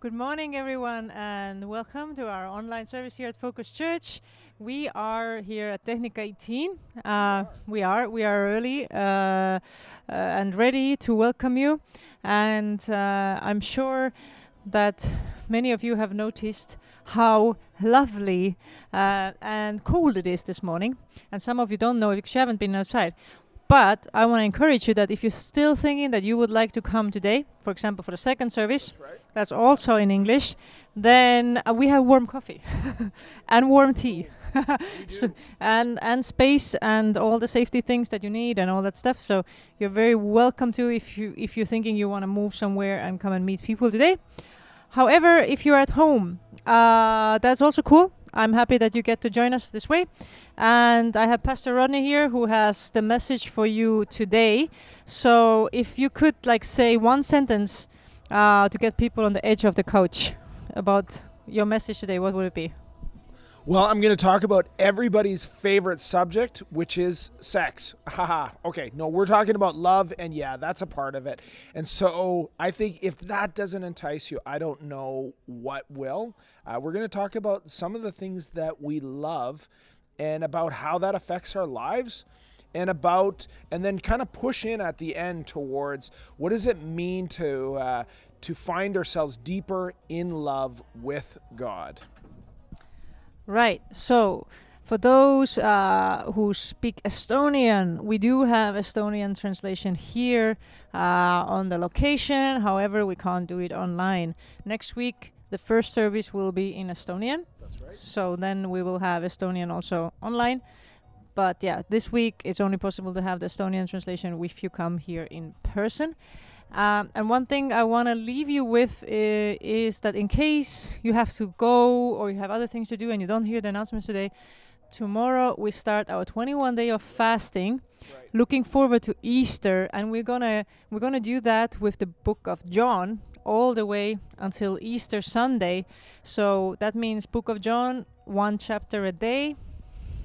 Good morning, everyone, and welcome to our online service here at Focus Church. We are here at Technica 18. We are early and ready to welcome you. And I'm sure that many of you have noticed how lovely and cold it is this morning. And some of you don't know because you haven't been outside. But I want to encourage you that if you're still thinking that you would like to come today, for example, for the second service, that's also in English, then we have warm coffee and warm tea. So, and space and all the safety things that you need and all that stuff. So you're very welcome to if you're thinking you want to move somewhere and come and meet people today. However, if you're at home, that's also cool. I'm happy that you get to join us this way. And I have Pastor Rodney here who has the message for you today. So if you could say one sentence to get people on the edge of the couch about your message today, what would it be? Well, I'm going to talk about everybody's favorite subject, which is sex. Haha. Okay, no, we're talking about love, and yeah, that's a part of it. And so I think if that doesn't entice you, I don't know what will. We're going to talk about some of the things that we love and about how that affects our lives and then kind of push in at the end towards what does it mean to find ourselves deeper in love with God. Right. So for those who speak Estonian, we do have Estonian translation here on the location. However, we can't do it online. Next week, the first service will be in Estonian. That's right. So then we will have Estonian also online. But yeah, this week it's only possible to have the Estonian translation if you come here in person. And one thing I want to leave you with is that in case you have to go or you have other things to do and you don't hear the announcements today, tomorrow we start our 21 day of fasting. Right. Looking forward to Easter, and we're gonna do that with the book of John all the way until Easter Sunday. So that means book of John, 1 chapter a day.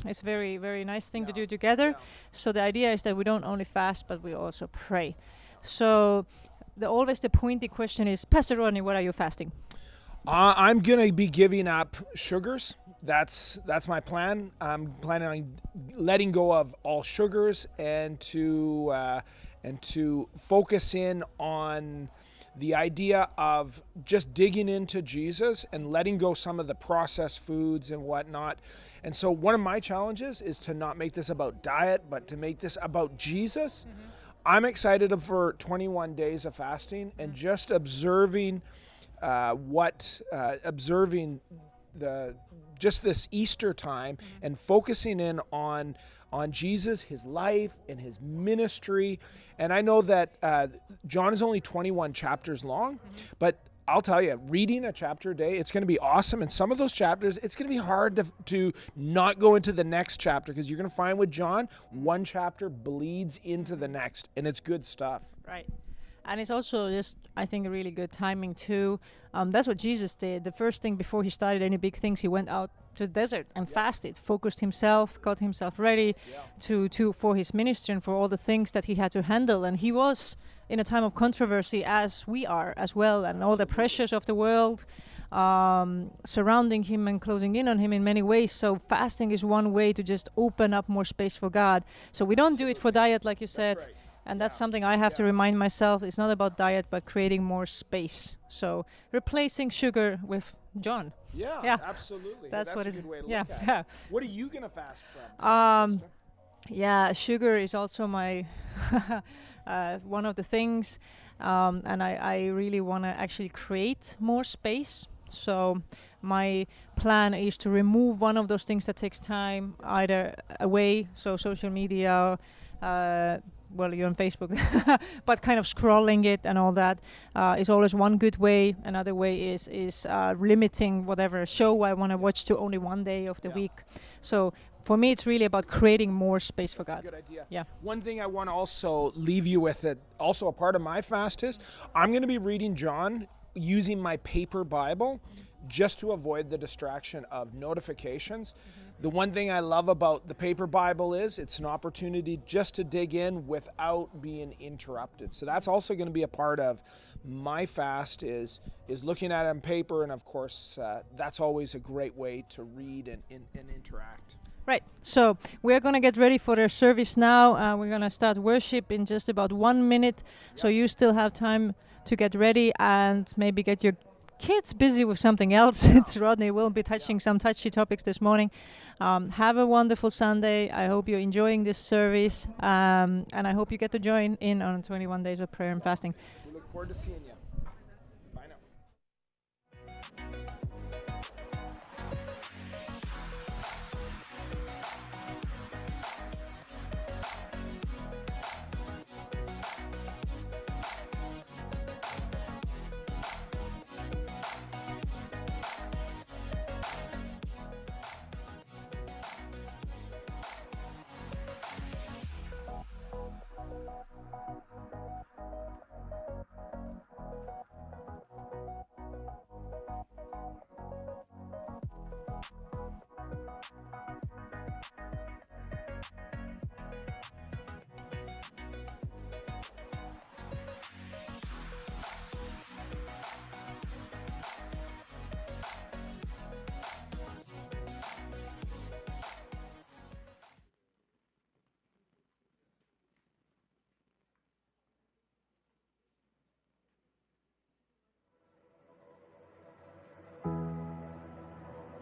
It's very, very nice thing to do together. Yeah. So the idea is that we don't only fast, but we also pray. So always the pointy question is, Pastor Rodney, what are you fasting? I'm going to be giving up sugars. That's my plan. I'm planning on letting go of all sugars and to focus in on the idea of just digging into Jesus and letting go some of the processed foods and whatnot. And so one of my challenges is to not make this about diet, but to make this about Jesus. Mm-hmm. I'm excited for 21 days of fasting and just observing this Easter time and focusing in on Jesus, his life and his ministry. And I know that John is only 21 chapters long, but I'll tell you, reading a chapter a day, it's going to be awesome. And some of those chapters, it's going to be hard to not go into the next chapter, because you're going to find with John, one chapter bleeds into the next, and it's good stuff. Right. And it's also just, I think, a really good timing too. That's what Jesus did. The first thing before he started any big things, he went out to the desert and fasted, focused himself, got himself ready for his ministry and for all the things that he had to handle. And he was in a time of controversy, as we are as well, and all the pressures of the world surrounding him and closing in on him in many ways. So fasting is one way to just open up more space for God. So we don't do it for diet, like you said. That's right. And that's something I have to remind myself. It's not about diet, but creating more space. So replacing sugar with John. Yeah. Absolutely. That's what a good way to look at it. What are you going to fast from? Sugar is also my one of the things. And I really want to actually create more space. So my plan is to remove one of those things that takes time either away, so social media, well, you're on Facebook, but kind of scrolling it and all that is always one good way. Another way is limiting whatever show I want to watch to only one day of the week. So for me, it's really about creating more space for God. That's a good idea. Yeah. One thing I want to also leave you with, that also a part of my fast is, I'm going to be reading John using my paper Bible just to avoid the distraction of notifications. The one thing I love about the paper Bible is it's an opportunity just to dig in without being interrupted. So that's also going to be a part of my fast is looking at it on paper, and of course that's always a great way to read and interact. Right, so we're going to get ready for the service now. We're going to start worship in just about 1 minute, so you still have time to get ready and maybe get your kids busy with something else. It's Rodney will be touching some touchy topics this morning. Have a wonderful Sunday. I hope you're enjoying this service, and I hope you get to join in on 21 days of prayer and fasting. We look forward to seeing you. Bye now.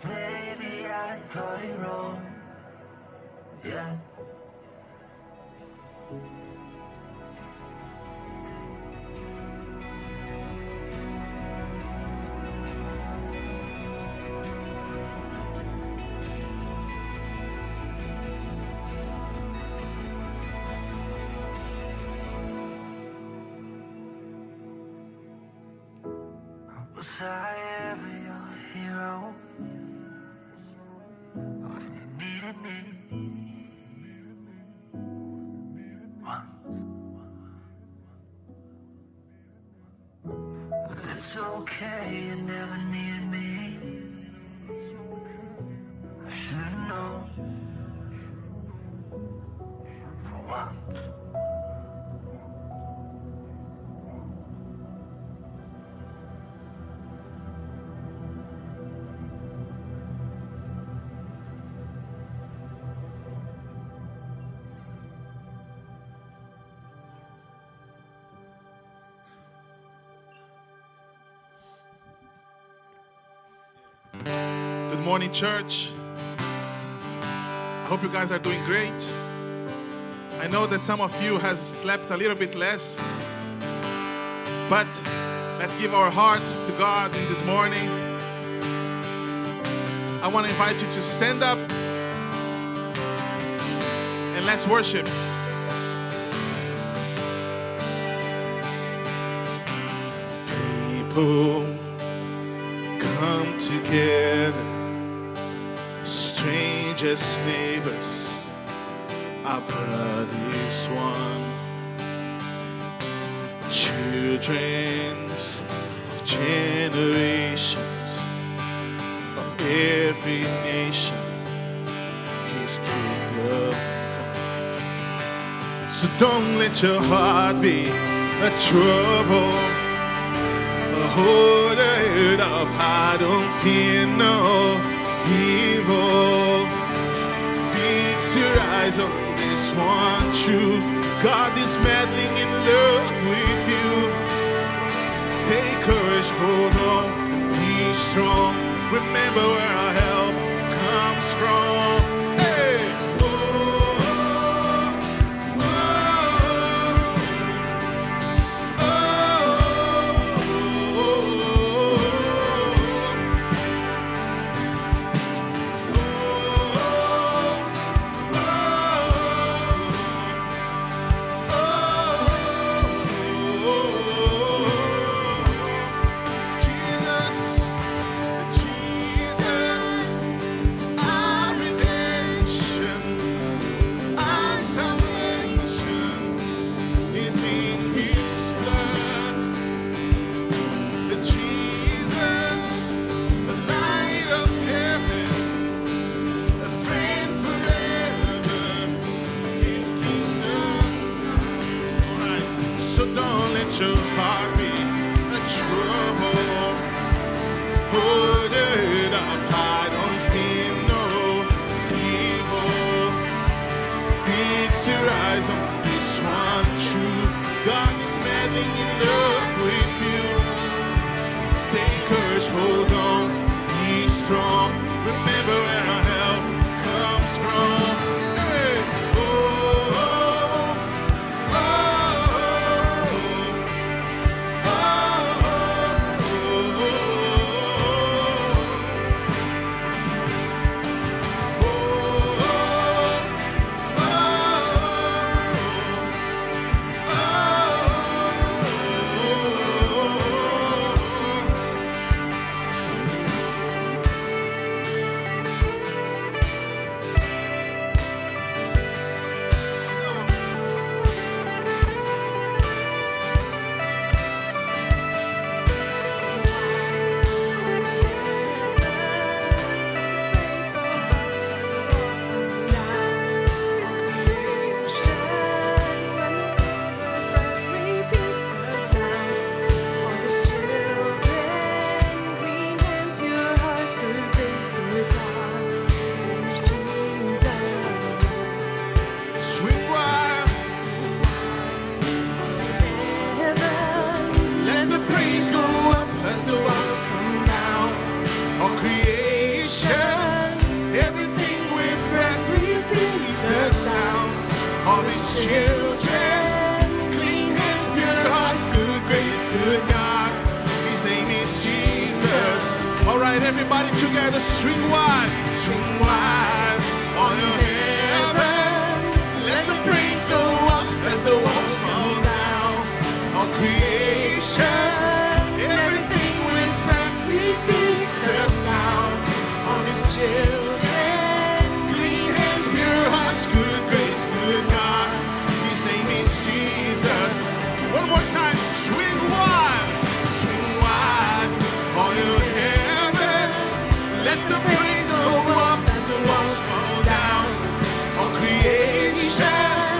Maybe I got it wrong, yeah. Was I ever your hero when you needed me once? It's okay, you never needed me. I should've known for once. Good morning, church. I hope you guys are doing great. I know that some of you has slept a little bit less, but let's give our hearts to God in this morning. I want to invite you to stand up and let's worship. People come together, strangers, neighbors, our blood is one. Children of generations, of every nation, His kingdom come. So don't let your heart be a trouble. Hold your head up high, don't fear no evil. Fix your eyes on this one truth. God is madly in love with you. Take courage, hold on, be strong. Remember where our help comes from. Hey! Oh, oh, oh, Jesus, Jesus, our Redeemer. such a heartbeat, a trouble. Hold it up, I don't feel no evil. Fix your eyes on this one true. God is madly in love with you. Take courage, hold on, be strong. Remember where our help comes from. Hey. Oh, oh, oh, oh, oh, swing wild. Let the praise go up as the walls come down. All creation, everything with breath, repeat the sound. All His children, clean hands, pure hearts, good grace, good God. His name is Jesus. All right, everybody together, swing wide, on your heavens. Let the praise go up as the walls fall down. All creation, everything with breath, repeat the sound. All His children, clean hands, pure hearts, good grace, good God. His name is Jesus. One more time, swing wide, on your heavens. Let the praise go up as the walls fall down. All creation,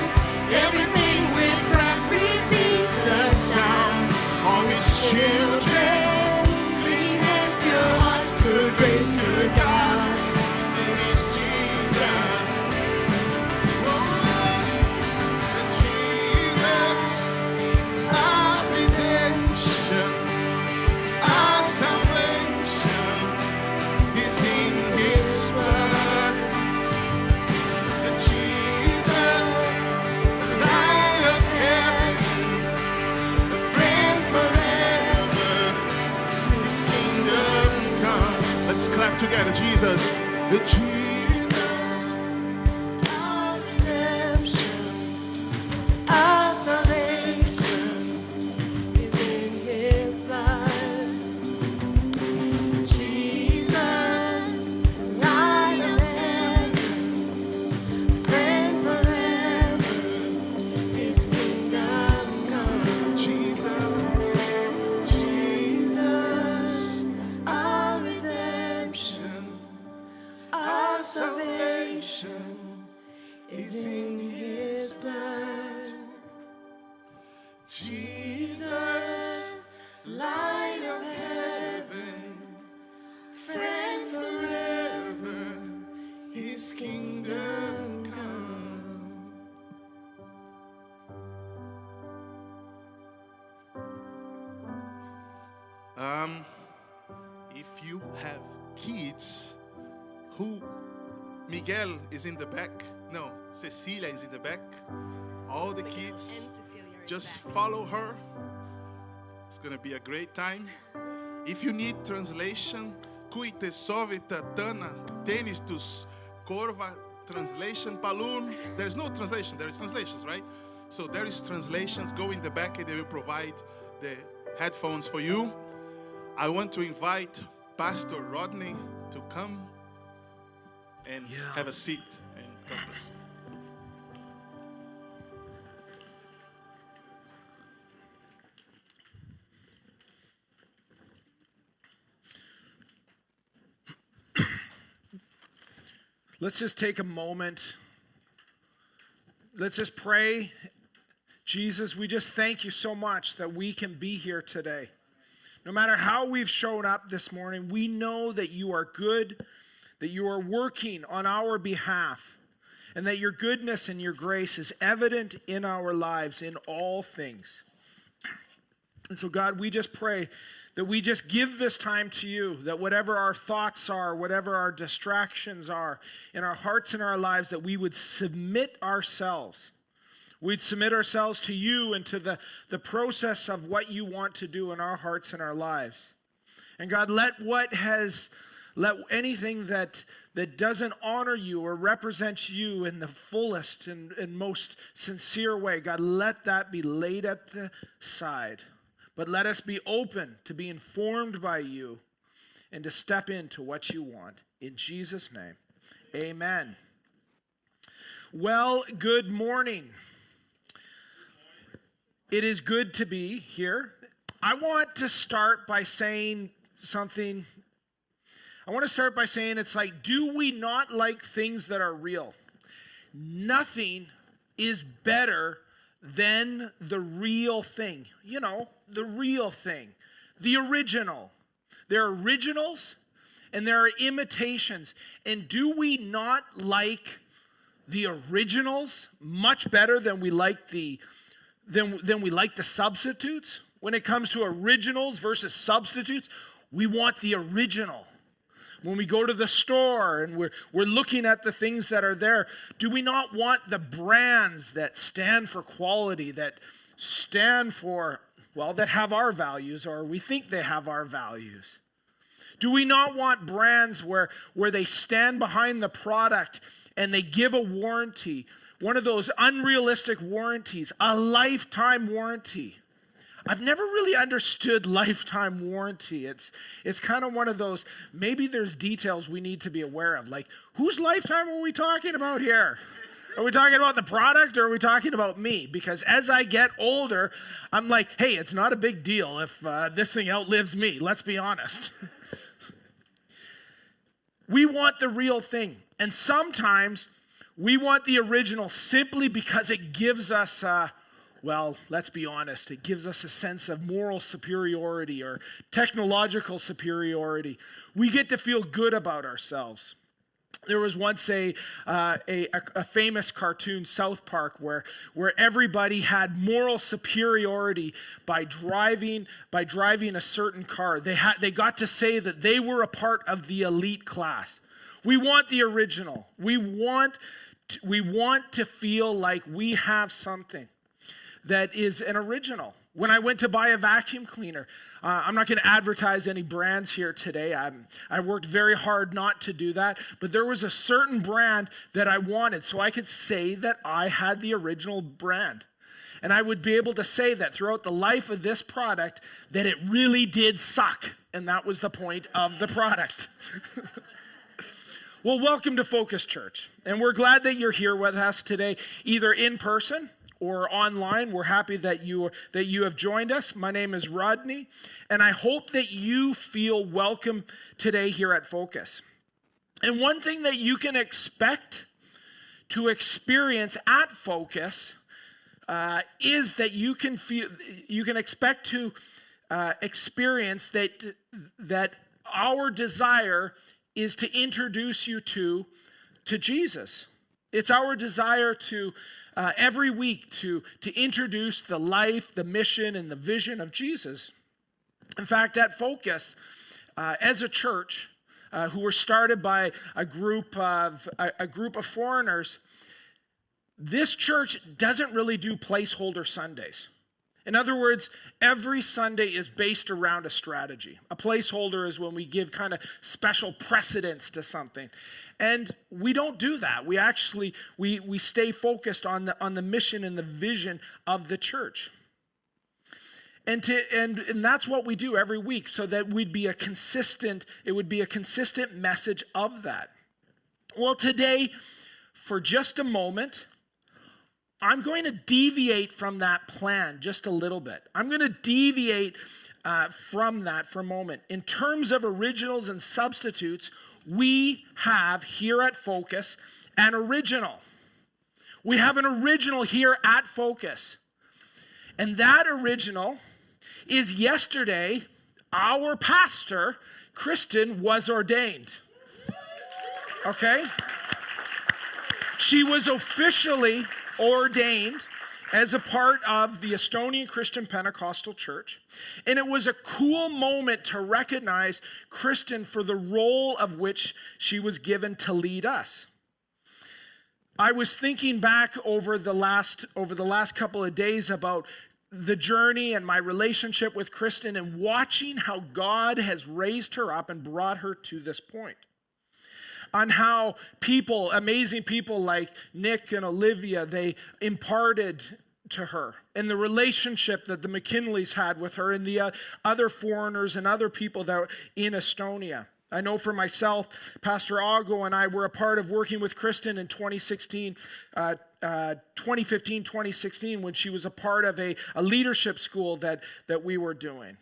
everything with breath, repeat the sound. All His children, clean hands, pure hearts, good grace, good God. His name is Jesus. Oh, Jesus, our redemption, our salvation is in His blood. Jesus, light of heaven, a friend forever, His kingdom come. Let's clap together, Jesus. The Jesus, our redemption, our salvation is in His blood. Jesus, light of heaven, friend forever, His kingdom come. Jesus, our redemption, our salvation is in His blood. Jesus, light of heaven, friend forever, His kingdom come. If you have kids, who Miguel is in the back. No, Cecilia is in the back. All the kids, just follow her. It's gonna be a great time. If you need translation, Kuite sovita tana tenis tus korva translation palun. There's no translation. There is translations, right? So there is translations. Go in the back and they will provide the headphones for you. I want to invite Pastor Rodney to come and have a seat. And God bless. Let's just take a moment. Let's just pray Jesus, we just thank you so much that we can be here today. No matter how we've shown up this morning, we know that you are good, that you are working on our behalf, and that your goodness and your grace is evident in our lives in all things. And so, God, we just pray that we just give this time to you, that whatever our thoughts are, whatever our distractions are in our hearts and our lives, that we would submit ourselves. We'd submit ourselves to you and to the process of what you want to do in our hearts and our lives. And God, let anything that doesn't honor you or represent you in the fullest and most sincere way, God, let that be laid at the side. But let us be open to be informed by you and to step into what you want. In Jesus' name, amen. Well, good morning. It is good to be here. I want to start by saying something. I want to start by saying it's like, do we not like things that are real? Nothing is better than the real thing. You know, the real thing. The original. There are originals and there are imitations. And do we not like the originals much better than we like the substitutes? When it comes to originals versus substitutes, we want the original. When we go to the store and we're looking at the things that are there, do we not want the brands that stand for quality, that stand for, well, that have our values, or we think they have our values? Do we not want brands where they stand behind the product and they give a warranty, one of those unrealistic warranties, a lifetime warranty? I've never really understood lifetime warranty. It's kind of one of those, maybe there's details we need to be aware of. Like, whose lifetime are we talking about here? Are we talking about the product or are we talking about me? Because as I get older, I'm like, hey, it's not a big deal if this thing outlives me. Let's be honest. We want the real thing. And sometimes we want the original simply because it gives us well, let's be honest, it gives us a sense of moral superiority or technological superiority. We get to feel good about ourselves. There was once a famous cartoon, South Park, where everybody had moral superiority by driving a certain car. They got to say that they were a part of the elite class. We want the original. We want to feel like we have something that is an original. When I went to buy a vacuum cleaner, I'm not going to advertise any brands here today. I worked very hard not to do that, but there was a certain brand that I wanted, so I could say that I had the original brand. And I would be able to say that throughout the life of this product, that it really did suck, and that was the point of the product. Well, welcome to Focus Church, and we're glad that you're here with us today, either in person or online. We're happy that you have joined us. My name is Rodney, and I hope that you feel welcome today here at Focus. And one thing that you can expect to experience at Focus is that you can expect to experience that our desire is to introduce you to Jesus. It's our desire to every week to introduce the life, the mission, and the vision of Jesus. In fact, at Focus, as a church, who were started by a group of foreigners, this church doesn't really do placeholder Sundays. In other words, every Sunday is based around a strategy. A placeholder is when we give kind of special precedence to something. And we don't do that. We actually, we stay focused on the mission and the vision of the church. And that's what we do every week, so that it would be a consistent message of that. Well, today, for just a moment, I'm going to deviate from that plan just a little bit. I'm going to deviate from that for a moment. In terms of originals and substitutes, we have here at Focus an original. We have an original here at Focus. And that original is yesterday, our pastor, Kristen, was ordained. Okay? She was officially ordained as a part of the Estonian Christian Pentecostal Church. And it was a cool moment to recognize Kristen for the role of which she was given to lead us. I was thinking back over the last couple of days about the journey and my relationship with Kristen and watching how God has raised her up and brought her to this point. On how people, amazing people like Nick and Olivia, they imparted to her, and the relationship that the McKinleys had with her and the other foreigners and other people that were in Estonia. I know for myself, Pastor Ago and I were a part of working with Kristen in 2015, 2016, when she was a part of a leadership school that we were doing.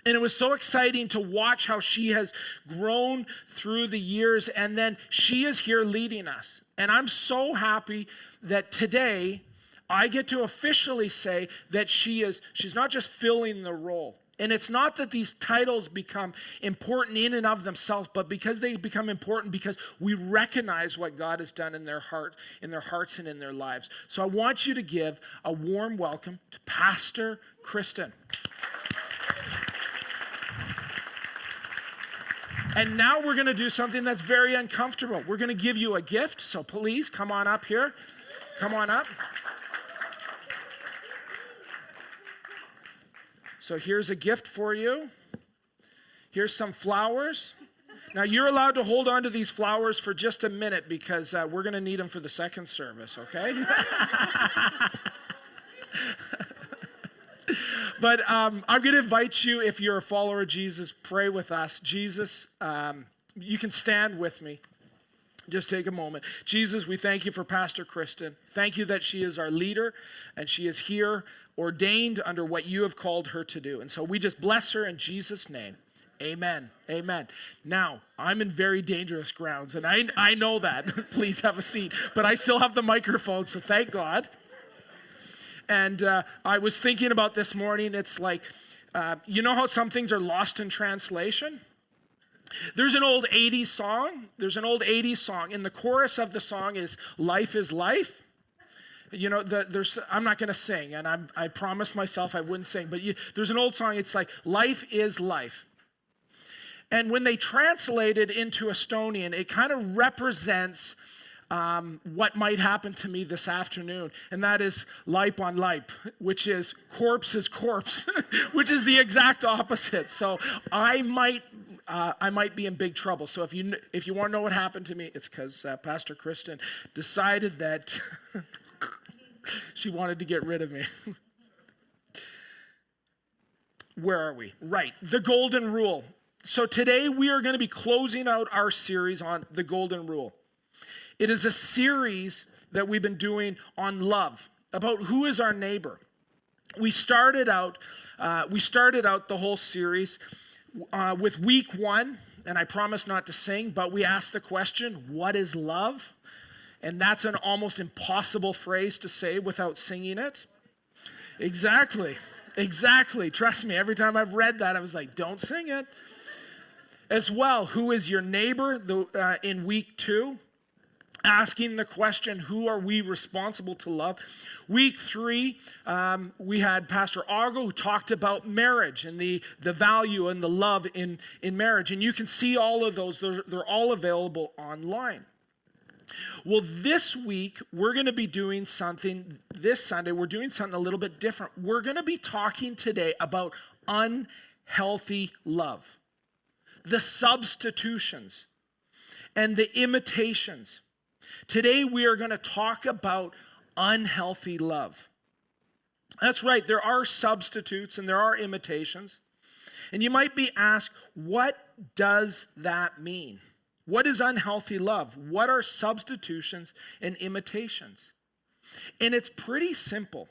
And it was so exciting to watch how she has grown through the years, and then she is here leading us. And I'm so happy that today I get to officially say that she's not just filling the role. And it's not that these titles become important in and of themselves, but because they become important because we recognize what God has done in their hearts and in their lives. So I want you to give a warm welcome to Pastor Kristen. And now we're going to do something that's very uncomfortable. We're going to give you a gift, so please come on up here. Come on up. So here's a gift for you. Here's some flowers. Now you're allowed to hold on to these flowers for just a minute because we're going to need them for the second service, okay? But I'm going to invite you, if you're a follower of Jesus, pray with us. Jesus, you can stand with me. Just take a moment. Jesus, we thank you for Pastor Kristen. Thank you that she is our leader and she is here ordained under what you have called her to do. And so we just bless her in Jesus' name. Amen. Amen. Now, I'm in very dangerous grounds, and I know that. Please have a seat. But I still have the microphone, so thank God. And I was thinking about this morning, it's like, you know how some things are lost in translation? There's an old 80s song. And the chorus of the song is, life is life. You know, I'm not going to sing, and I promised myself I wouldn't sing, but there's an old song, it's like, life is life. And when they translate it into Estonian, it kind of represents what might happen to me this afternoon, and that is laip on laip, which is corpse, which is the exact opposite. So I might be in big trouble. So if you want to know what happened to me, it's because Pastor Kristen decided that she wanted to get rid of me. Where are we? Right, the golden rule. So today we are going to be closing out our series on the golden rule. It is a series that we've been doing on love, about who is our neighbor. We started out the whole series with week 1, and I promise not to sing, but we asked the question, what is love? And that's an almost impossible phrase to say without singing it. Exactly. Trust me, every time I've read that, I was like, don't sing it. As well, who is your neighbor? In week 2. Asking the question, who are we responsible to love? Week 3, we had Pastor Ago who talked about marriage and the value and the love in marriage. And you can see all of those. They're all available online. Well, this week, we're going to be doing something, this Sunday, we're doing something a little bit different. We're going to be talking today about unhealthy love, the substitutions, and the imitations. Today we are going to talk about unhealthy love. That's right, there are substitutes and there are imitations. And you might be asked, what does that mean? What is unhealthy love? What are substitutions and imitations? And it's pretty simple.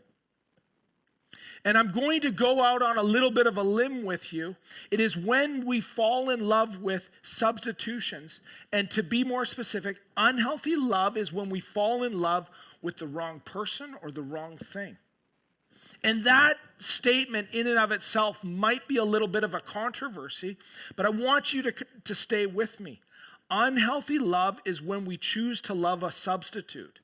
And I'm going to go out on a little bit of a limb with you. It is when we fall in love with substitutions, and to be more specific, unhealthy love is when we fall in love with the wrong person or the wrong thing. And that statement in and of itself might be a little bit of a controversy, but I want you to stay with me. Unhealthy love is when we choose to love a substitute.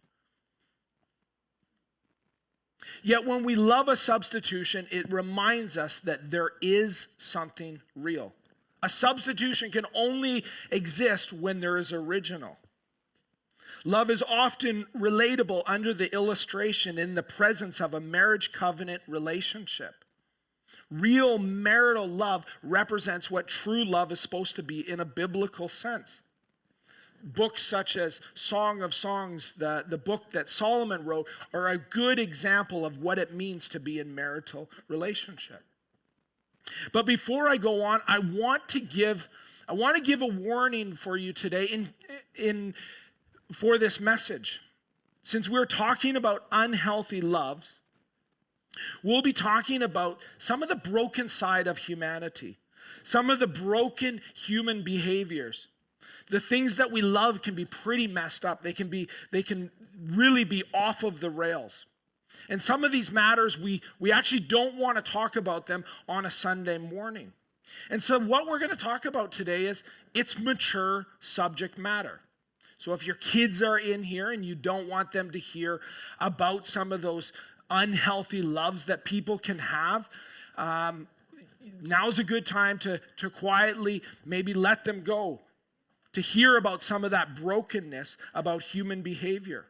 Yet when we love a substitution, it reminds us that there is something real. A substitution can only exist when there is original. Love is often relatable under the illustration in the presence of a marriage covenant relationship. Real marital love represents what true love is supposed to be in a biblical sense. Books such as Song of Songs, the book that Solomon wrote, are a good example of what it means to be in marital relationship. But before I go on, I want to give a warning for you today for this message. Since we're talking about unhealthy loves, we'll be talking about some of the broken side of humanity, some of the broken human behaviors. The things that we love can be pretty messed up. They can really be off of the rails. And some of these matters, we actually don't want to talk about them on a Sunday morning. And so what we're going to talk about today is it's mature subject matter. So if your kids are in here and you don't want them to hear about some of those unhealthy loves that people can have, now's a good time to quietly maybe let them go, to hear about some of that brokenness about human behavior.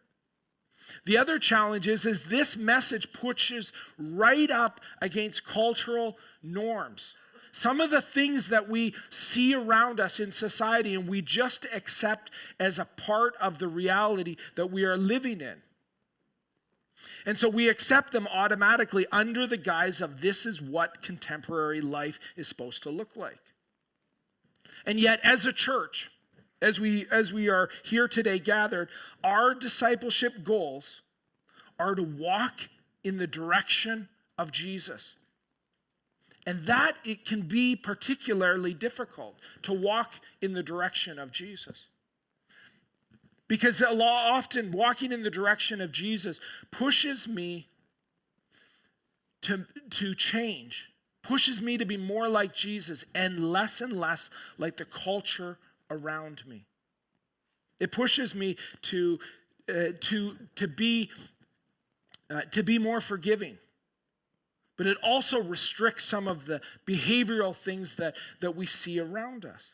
The other challenge is this message pushes right up against cultural norms. Some of the things that we see around us in society and we just accept as a part of the reality that we are living in. And so we accept them automatically under the guise of this is what contemporary life is supposed to look like. And yet as a church, as we are here today gathered, our discipleship goals are to walk in the direction of Jesus. And that it can be particularly difficult to walk in the direction of Jesus. Because often walking in the direction of Jesus pushes me to change, pushes me to be more like Jesus and less like the culture around me. It pushes me to be more forgiving. But it also restricts some of the behavioral things that we see around us.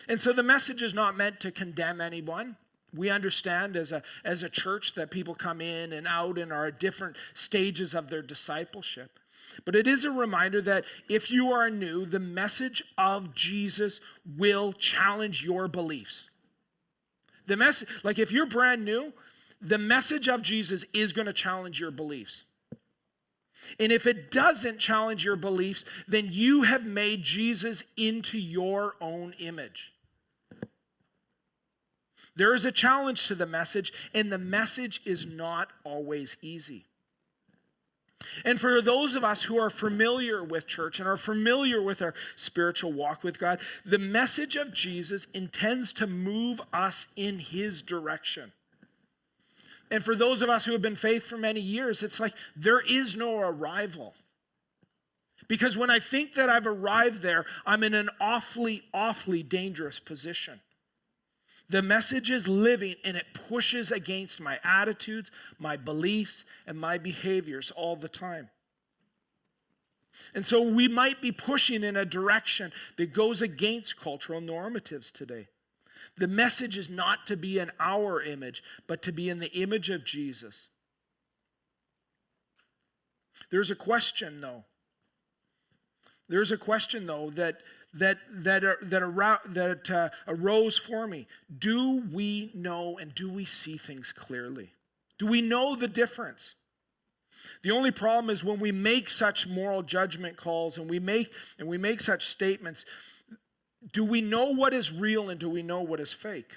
And so the message is not meant to condemn anyone. We understand as a church that people come in and out and are at different stages of their discipleship. But it is a reminder that if you are new, the message of Jesus will challenge your beliefs. The message, like if you're brand new, the message of Jesus is going to challenge your beliefs. And if it doesn't challenge your beliefs, then you have made Jesus into your own image. There is a challenge to the message, and the message is not always easy. And for those of us who are familiar with church and are familiar with our spiritual walk with God, the message of Jesus intends to move us in his direction. And for those of us who have been faithful for many years, it's like there is no arrival. Because when I think that I've arrived there, I'm in an awfully, awfully dangerous position. The message is living and it pushes against my attitudes, my beliefs, and my behaviors all the time. And so we might be pushing in a direction that goes against cultural normatives today. The message is not to be in our image, but to be in the image of Jesus. There's a question, though. That arose for me. Do we know and do we see things clearly? Do we know the difference? The only problem is when we make such moral judgment calls and we make such statements, do we know what is real and do we know what is fake?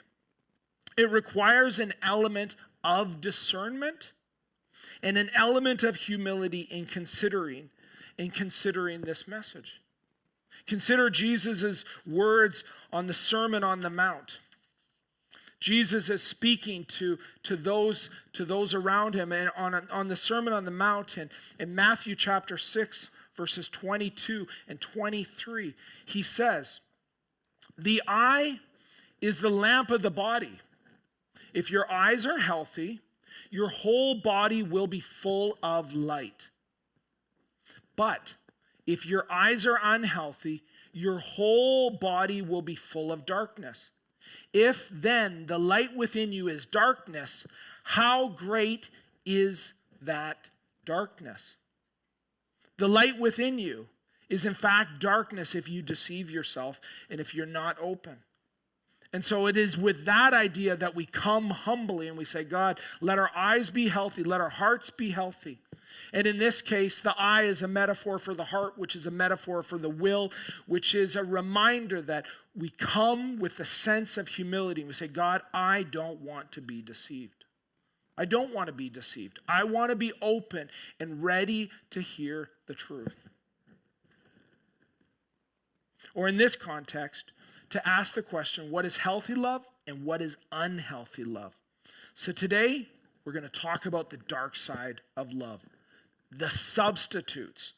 It requires an element of discernment and an element of humility in considering this message. Consider Jesus' words on the Sermon on the Mount. Jesus is speaking to those around him, and on the Sermon on the Mount in Matthew chapter 6, verses 22 and 23, he says, "The eye is the lamp of the body. If your eyes are healthy, your whole body will be full of light. But if your eyes are unhealthy, your whole body will be full of darkness. If then the light within you is darkness, how great is that darkness?" The light within you is in fact darkness if you deceive yourself and if you're not open. And so it is with that idea that we come humbly and we say, God, let our eyes be healthy, let our hearts be healthy. And in this case, the eye is a metaphor for the heart, which is a metaphor for the will, which is a reminder that we come with a sense of humility. And we say, God, I don't want to be deceived. I don't want to be deceived. I want to be open and ready to hear the truth. Or in this context, to ask the question, what is healthy love and what is unhealthy love? So today, we're going to talk about the dark side of love, the substitutes.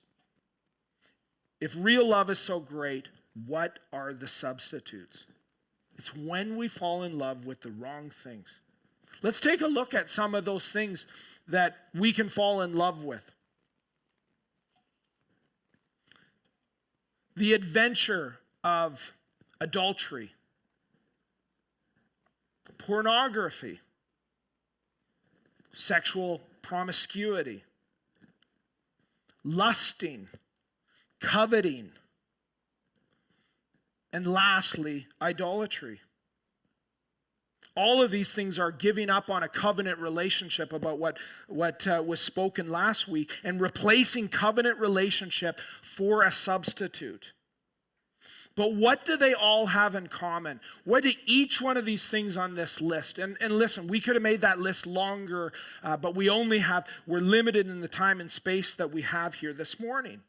If real love is so great, what are the substitutes? It's when we fall in love with the wrong things. Let's take a look at some of those things that we can fall in love with. The adventure of adultery, pornography, sexual promiscuity, lusting, coveting, and lastly, idolatry. All of these things are giving up on a covenant relationship about what was spoken last week and replacing covenant relationship for a substitute. But what do they all have in common? What do each one of these things on this list? And listen, we could have made that list longer, but we're limited in the time and space that we have here this morning.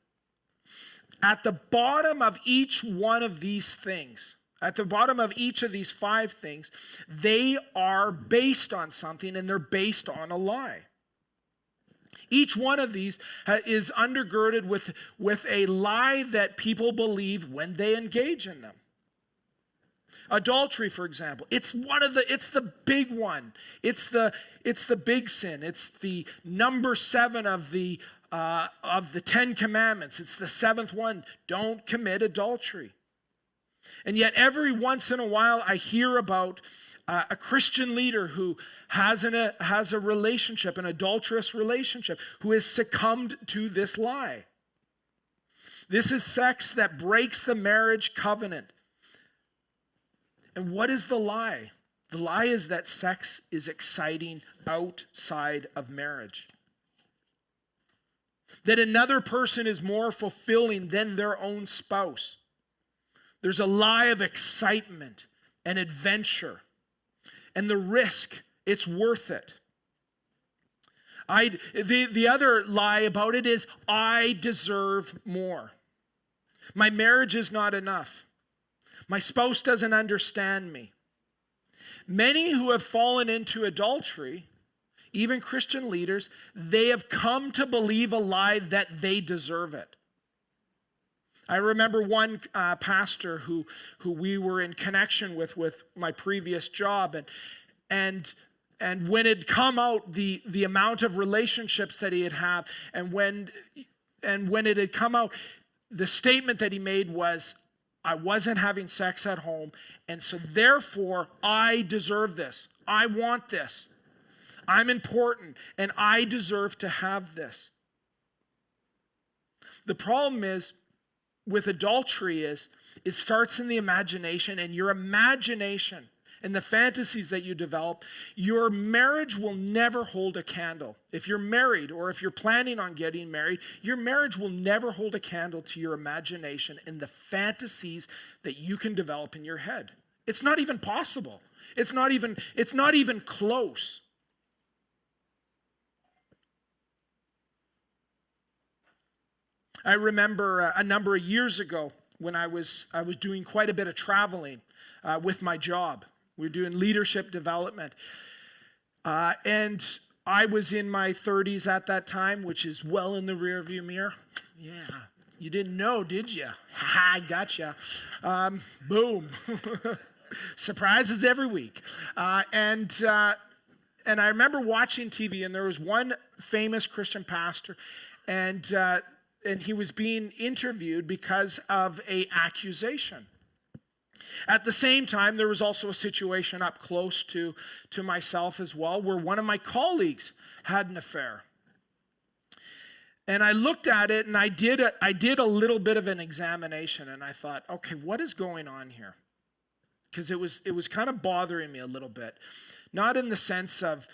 At the bottom of each one of these things, at the bottom of each of these 5 things, they are based on something and they're based on a lie. Each one of these is undergirded with a lie that people believe when they engage in them. Adultery, for example, it's the big one. It's the big sin. It's the number 7 of the 10 commandments. It's the 7th one. Don't commit adultery. And yet every once in a while I hear about a Christian leader who has a relationship, an adulterous relationship, who has succumbed to this lie. This is sex that breaks the marriage covenant. And what is the lie? The lie is that sex is exciting outside of marriage. That another person is more fulfilling than their own spouse. There's a lie of excitement and adventure. And the risk, it's worth it. The other lie about it is, I deserve more. My marriage is not enough. My spouse doesn't understand me. Many who have fallen into adultery, even Christian leaders, they have come to believe a lie that they deserve it. I remember one pastor who we were in connection with my previous job, and when it come out the amount of relationships that he had, and when it had come out, the statement that he made was, I wasn't having sex at home, and so therefore I deserve this. I want this. I'm important, and I deserve to have this. The problem is, with adultery is, it starts in the imagination, and your imagination and the fantasies that you develop, your marriage will never hold a candle. If you're married or if you're planning on getting married, your marriage will never hold a candle to your imagination and the fantasies that you can develop in your head. It's not even possible. It's not even close. I remember a number of years ago when I was doing quite a bit of traveling with my job. We were doing leadership development. And I was in my 30s at that time, which is well in the rearview mirror. Yeah, you didn't know, did you? Ha, I gotcha. Boom. Surprises every week. And I remember watching TV, and there was one famous Christian pastor, and he was being interviewed because of an accusation. At the same time, there was also a situation up close to myself as well, where one of my colleagues had an affair. And I looked at it, and I did a little bit of an examination, and I thought, okay, what is going on here? Because it was kind of bothering me a little bit. Not in the sense of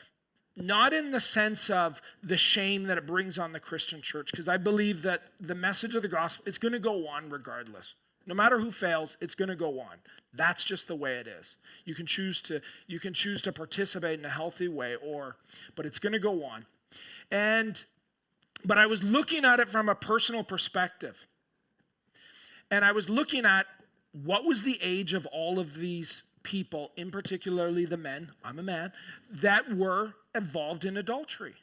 the shame that it brings on the Christian church, because I believe that the message of the gospel, it's going to go on regardless. No matter who fails, it's going to go on. That's just the way it is. You can choose to participate in a healthy way, but it's going to go on. But I was looking at it from a personal perspective. And I was looking at what was the age of all of these people, in particularly the men, I'm a man, that were involved in adultery.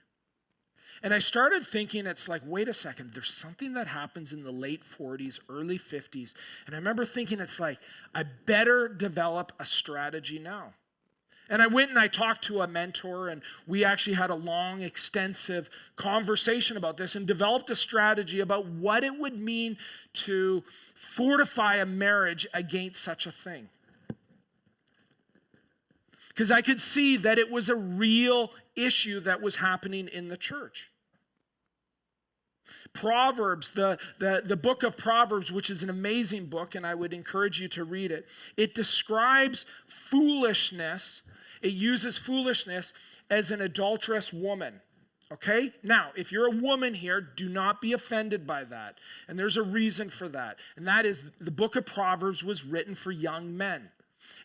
And I started thinking, it's like, wait a second, there's something that happens in the late 40s, early 50s. And I remember thinking, it's like, I better develop a strategy now. And I went and I talked to a mentor, and we actually had a long, extensive conversation about this and developed a strategy about what it would mean to fortify a marriage against such a thing. Because I could see that it was a real issue that was happening in the church. Proverbs, the book of Proverbs, which is an amazing book, and I would encourage you to read it. It describes foolishness. It uses foolishness as an adulterous woman. Okay? Now, if you're a woman here, do not be offended by that. And there's a reason for that. And that is the book of Proverbs was written for young men.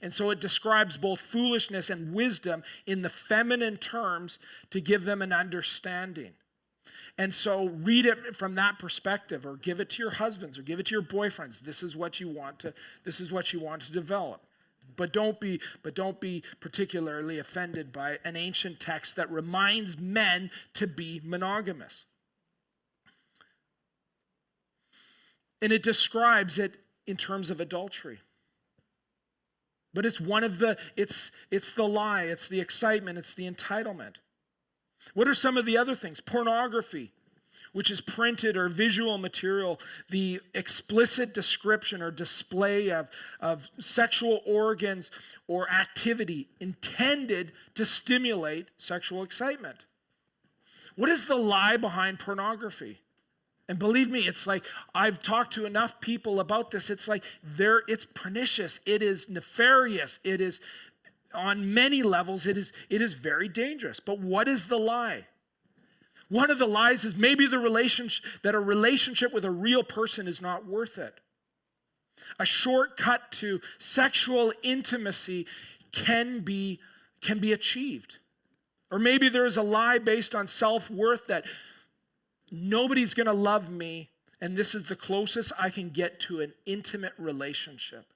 And so it describes both foolishness and wisdom in the feminine terms to give them an understanding. And so read it from that perspective, or give it to your husbands, or give it to your boyfriends. This is what you want to develop. But don't be particularly offended by an ancient text that reminds men to be monogamous. And it describes it in terms of adultery. But it's it's the lie, it's the excitement, it's the entitlement. What are some of the other things? Pornography, which is printed or visual material, the explicit description or display of sexual organs or activity intended to stimulate sexual excitement. What is the lie behind pornography? And believe me, it's like, I've talked to enough people about this. It's like, it's pernicious. It is nefarious. It is, on many levels, it is very dangerous. But what is the lie? One of the lies is maybe a relationship with a real person is not worth it. A shortcut to sexual intimacy can be achieved. Or maybe there is a lie based on self-worth that nobody's going to love me, and this is the closest I can get to an intimate relationship.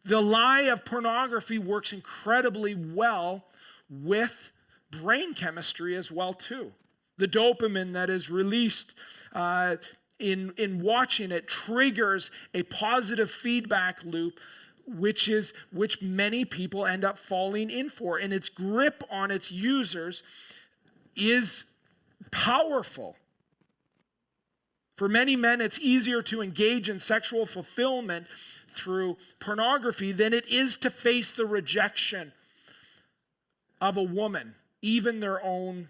The lie of pornography works incredibly well with brain chemistry as well too. The dopamine that is released in watching it triggers a positive feedback loop, which many people end up falling in for, and its grip on its users is powerful. For many men, it's easier to engage in sexual fulfillment through pornography than it is to face the rejection of a woman, even their own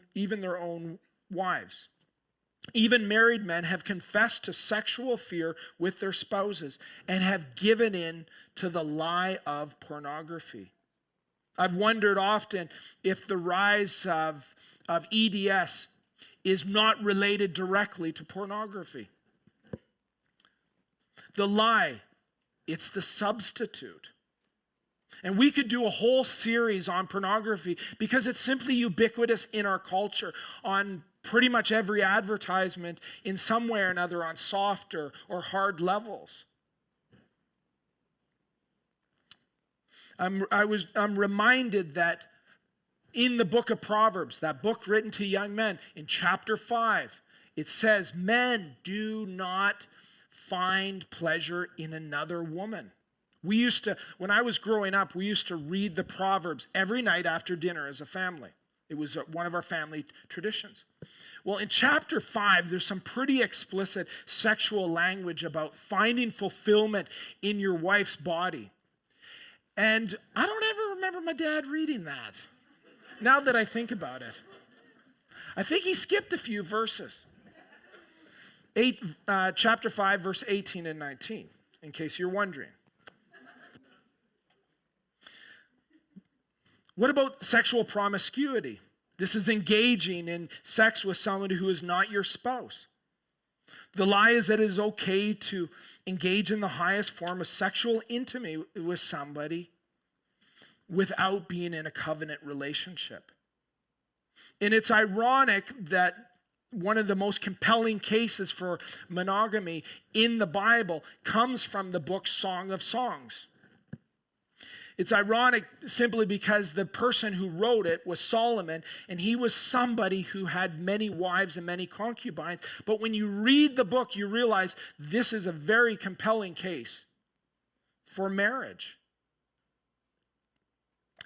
wives. Even married men have confessed to sexual fear with their spouses and have given in to the lie of pornography. I've wondered often if the rise of EDS is not related directly to pornography. The lie, it's the substitute. And we could do a whole series on pornography because it's simply ubiquitous in our culture, on pretty much every advertisement in some way or another, on soft or hard levels. I'm reminded that in the book of Proverbs, that book written to young men, in chapter 5, it says, men, do not find pleasure in another woman. We used to, when I was growing up, we used to read the Proverbs every night after dinner as a family. It was one of our family traditions. Well, in chapter 5, there's some pretty explicit sexual language about finding fulfillment in your wife's body. And I don't ever remember my dad reading that, now that I think about it. I think he skipped a few verses. Chapter 5, verse 18 and 19, in case you're wondering. What about sexual promiscuity? This is engaging in sex with someone who is not your spouse. The lie is that it is okay to engage in the highest form of sexual intimacy with somebody without being in a covenant relationship. And it's ironic that one of the most compelling cases for monogamy in the Bible comes from the book Song of Songs. It's ironic simply because the person who wrote it was Solomon, and he was somebody who had many wives and many concubines. But when you read the book, you realize this is a very compelling case for marriage,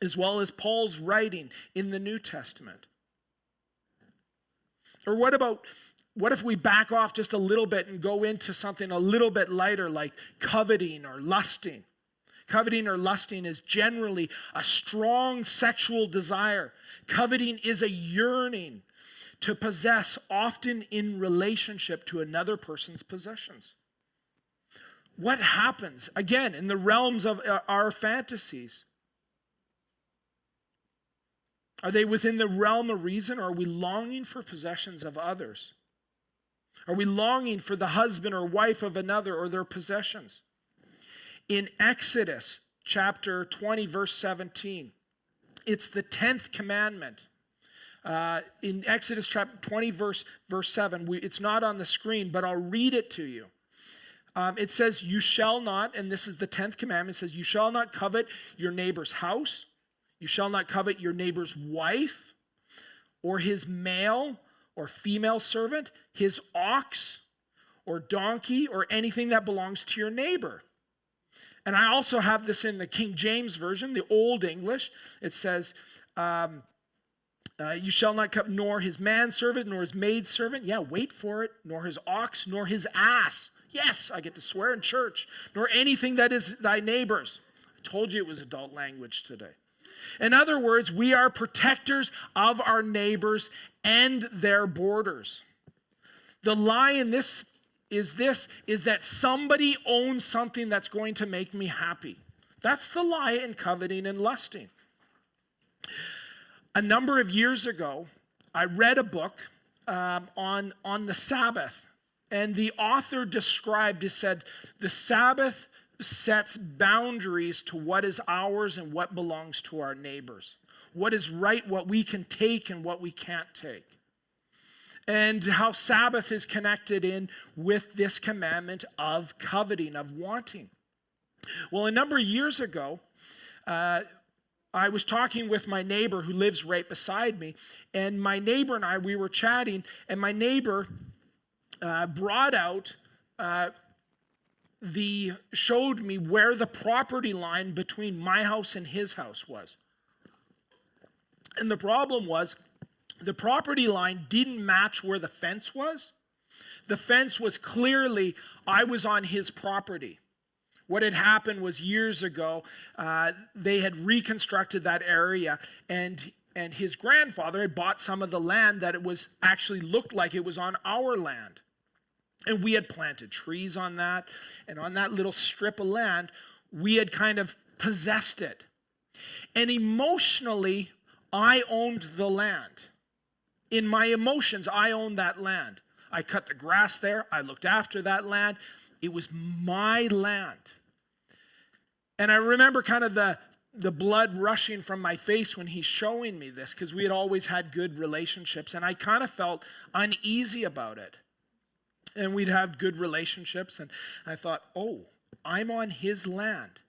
as well as Paul's writing in the New Testament. Or what if we back off just a little bit and go into something a little bit lighter, like coveting or lusting? Coveting or lusting is generally a strong sexual desire. Coveting is a yearning to possess, often in relationship to another person's possessions. What happens, again, in the realms of our fantasies? Are they within the realm of reason, or are we longing for possessions of others? Are we longing for the husband or wife of another or their possessions? In Exodus chapter 20, verse 17, it's the 10th commandment. In Exodus chapter 20, verse 7, it's not on the screen, but I'll read it to you. It says, you shall not, and this is the 10th commandment, it says, you shall not covet your neighbor's house. You shall not covet your neighbor's wife, or his male or female servant, his ox or donkey, or anything that belongs to your neighbor. And I also have this in the King James Version, the Old English. It says, you shall not covet nor his manservant, nor his maidservant. Yeah, wait for it. Nor his ox, nor his ass. Yes, I get to swear in church. Nor anything that is thy neighbor's. I told you it was adult language today. In other words, we are protectors of our neighbors and their borders. The lie in this is that somebody owns something that's going to make me happy. That's the lie in coveting and lusting. A number of years ago, I read a book on the Sabbath, and the author described, he said, the Sabbath sets boundaries to what is ours and what belongs to our neighbors. What is right, what we can take and what we can't take. And how Sabbath is connected in with this commandment of coveting, of wanting. Well, a number of years ago, I was talking with my neighbor who lives right beside me, and my neighbor and I, we were chatting, and my neighbor brought out showed me where the property line between my house and his house was. And the problem was, the property line didn't match where the fence was. The fence was clearly, I was on his property. What had happened was years ago, they had reconstructed that area, and his grandfather had bought some of the land that it was actually looked like it was on our land. And we had planted trees on that, and on that little strip of land, we had kind of possessed it. And emotionally, I owned the land. In my emotions, I owned that land. I cut the grass there. I looked after that land. It was my land. And I remember kind of the blood rushing from my face when he's showing me this, because we had always had good relationships, and I kind of felt uneasy about it. And we'd have good relationships, and I thought, oh, I'm on his land.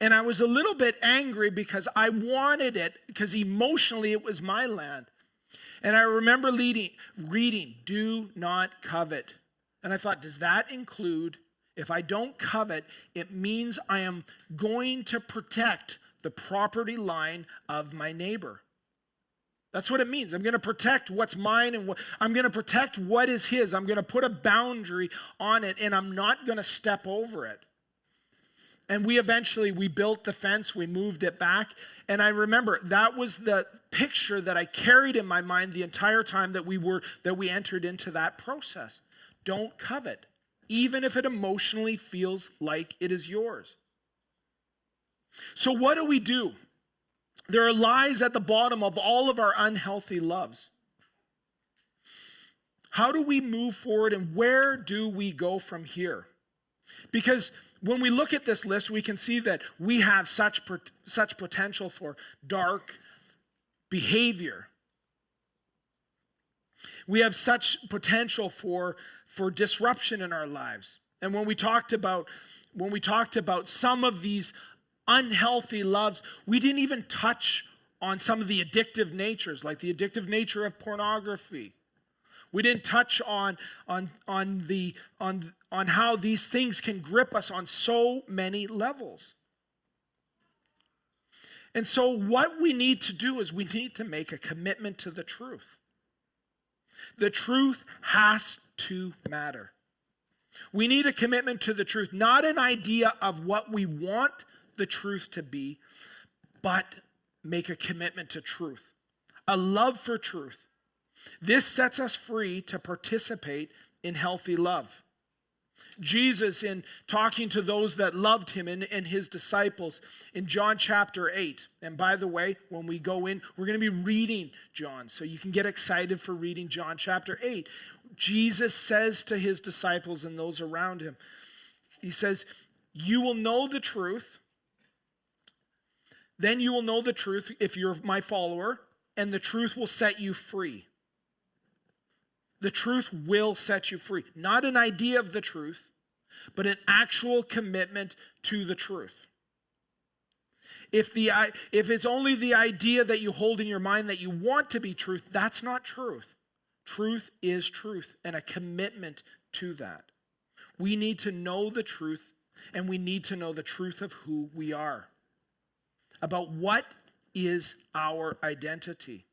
And I was a little bit angry because I wanted it, because emotionally it was my land. And I remember reading, do not covet. And I thought, does that include, if I don't covet, it means I am going to protect the property line of my neighbor. That's what it means. I'm going to protect what's mine, and I'm going to protect what is his. I'm going to put a boundary on it, and I'm not going to step over it. And we built the fence, we moved it back. And I remember that was the picture that I carried in my mind the entire time that we entered into that process. Don't covet, even if it emotionally feels like it is yours. So what do? There are lies at the bottom of all of our unhealthy loves. How do we move forward, and where do we go from here? Because when we look at this list, we can see that we have such potential for dark behavior. We have such potential for disruption in our lives. And when we talked about some of these unhealthy loves, we didn't even touch on some of the addictive natures, like the addictive nature of pornography. We didn't touch on how these things can grip us on so many levels. And so what we need to do is we need to make a commitment to the truth. The truth has to matter. We need a commitment to the truth, not an idea of what we want the truth to be, but make a commitment to truth, a love for truth. This sets us free to participate in healthy love. Jesus, in talking to those that loved him and his disciples in John chapter 8. And by the way, when we go in, we're going to be reading John, so you can get excited for reading John chapter 8. Jesus says to his disciples and those around him, he says, you will know the truth. Then you will know the truth if you're my follower, and the truth will set you free. The truth will set you free. Not an idea of the truth, but an actual commitment to the truth. If it's only the idea that you hold in your mind that you want to be truth, that's not truth. Truth is truth, and a commitment to that. We need to know the truth, and we need to know the truth of who we are. About what is our identity.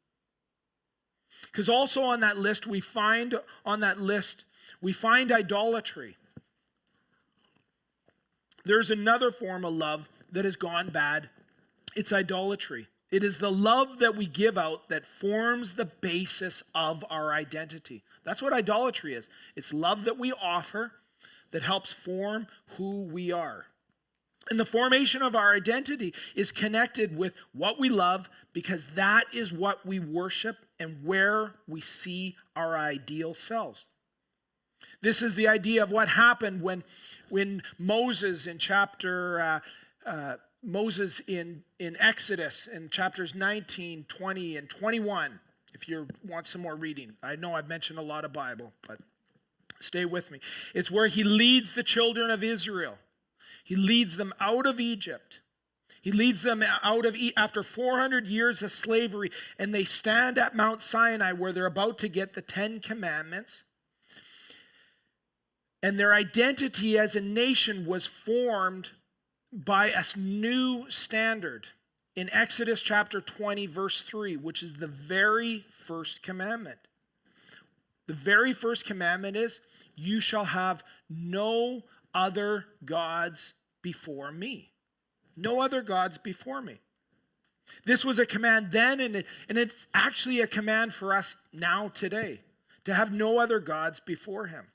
Because also on that list, we find idolatry. There's another form of love that has gone bad. It's idolatry. It is the love that we give out that forms the basis of our identity. That's what idolatry is. It's love that we offer that helps form who we are. And the formation of our identity is connected with what we love, because that is what we worship and where we see our ideal selves. This is the idea of what happened when Moses in in Exodus in chapters 19, 20, and 21. If you want some more reading, I know I've mentioned a lot of Bible, but stay with me. It's where he leads the children of Israel. He leads them out of Egypt. He leads them out of after 400 years of slavery, and they stand at Mount Sinai where they're about to get the 10 Commandments. And their identity as a nation was formed by a new standard in Exodus chapter 20, verse 3, which is the very first commandment. The very first commandment is, you shall have no other gods before me. No other gods before me. This was a command then, and it's actually a command for us now today, to have no other gods before him.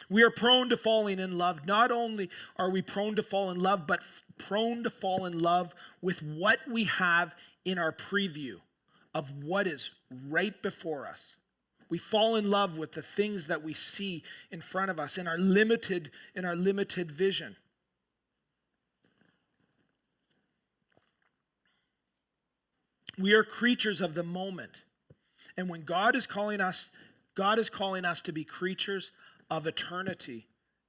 We are prone to falling in love. Not only are we prone to fall in love, but prone to fall in love with what we have in our preview of what is right before us. We fall in love with the things that we see in front of us in our limited vision. We are creatures of the moment. And when God is calling us to be creatures of eternity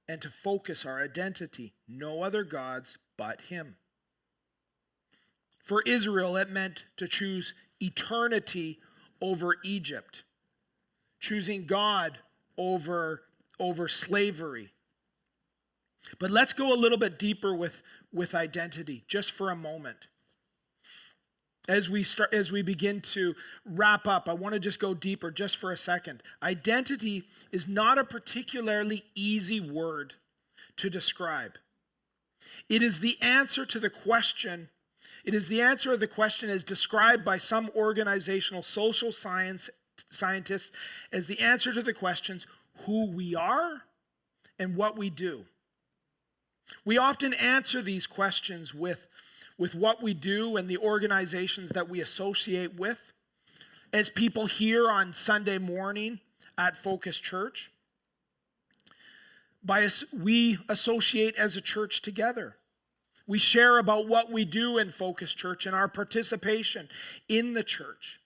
and to focus our identity. No other gods but him. For Israel, it meant to choose eternity over Egypt, choosing God over slavery. But let's go a little bit deeper with identity, just for a moment. As we begin to wrap up, I want to just go deeper just for a second. Identity is not a particularly easy word to describe. It is the answer to the question. It is the answer of the question as described by some organizational social scientists as the answer to the questions who we are and what we do. We often answer these questions with what we do and the organizations that we associate with. As people here on Sunday morning at Focus Church, we associate as a church together. We share about what we do in Focus Church and our participation in the church.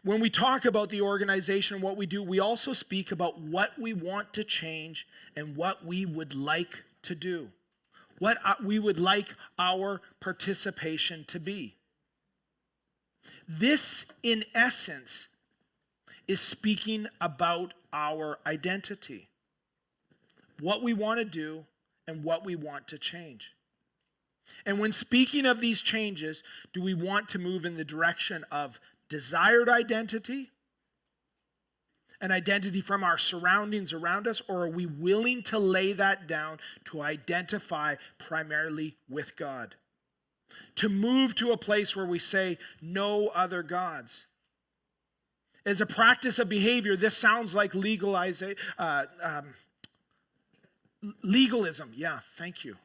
When we talk about the organization and what we do, we also speak about what we want to change and what we would like to do. What we would like our participation to be. This, in essence, is speaking about our identity. What we want to do and what we want to change. And when speaking of these changes, do we want to move in the direction of desired identity, an identity from our surroundings around us, or are we willing to lay that down to identify primarily with God? To move to a place where we say no other gods. As a practice of behavior, this sounds like legalism. Yeah, thank you.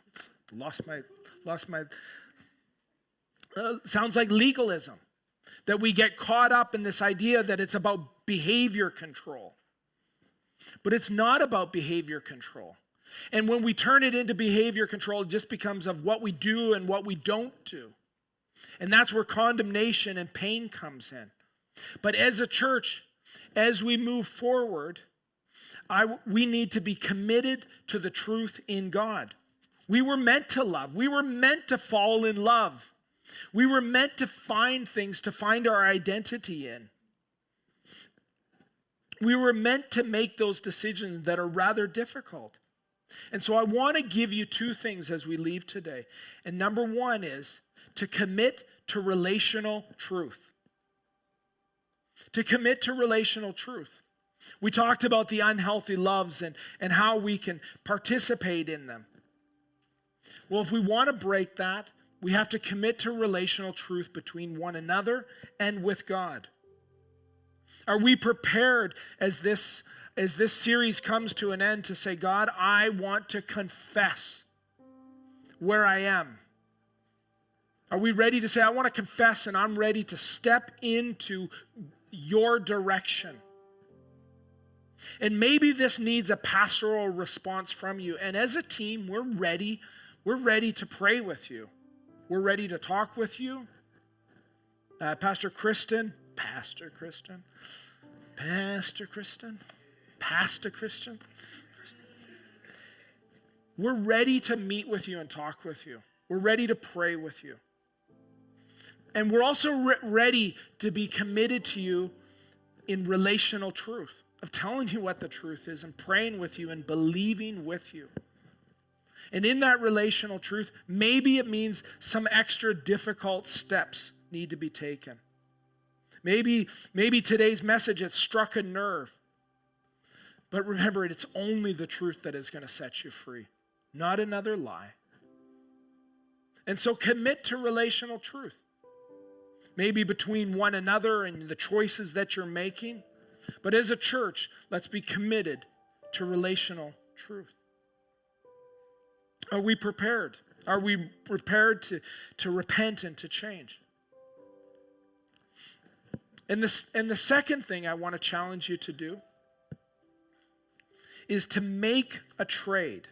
Sounds like legalism. That we get caught up in this idea that it's about behavior control. But it's not about behavior control. And when we turn it into behavior control, it just becomes of what we do and what we don't do. And that's where condemnation and pain comes in. But as a church, as we move forward, we need to be committed to the truth in God. We were meant to love. We were meant to fall in love. We were meant to find things to find our identity in. We were meant to make those decisions that are rather difficult. And so I want to give you two things as we leave today. And number one is to commit to relational truth. To commit to relational truth. We talked about the unhealthy loves and how we can participate in them. Well, if we want to break that, we have to commit to relational truth between one another and with God. Are we prepared as this series comes to an end to say, God, I want to confess where I am? Are we ready to say, I want to confess and I'm ready to step into your direction? And maybe this needs a pastoral response from you. And as a team, we're ready to pray with you. We're ready to talk with you. Pastor Kristen. We're ready to meet with you and talk with you. We're ready to pray with you. And we're also ready to be committed to you in relational truth, of telling you what the truth is and praying with you and believing with you. And in that relational truth, maybe it means some extra difficult steps need to be taken. Maybe today's message, it struck a nerve. But remember, it's only the truth that is going to set you free, not another lie. And so commit to relational truth. Maybe between one another and the choices that you're making. But as a church, let's be committed to relational truth. Are we prepared? Are we prepared to repent and to change? And the second thing I want to challenge you to do is to make a trade.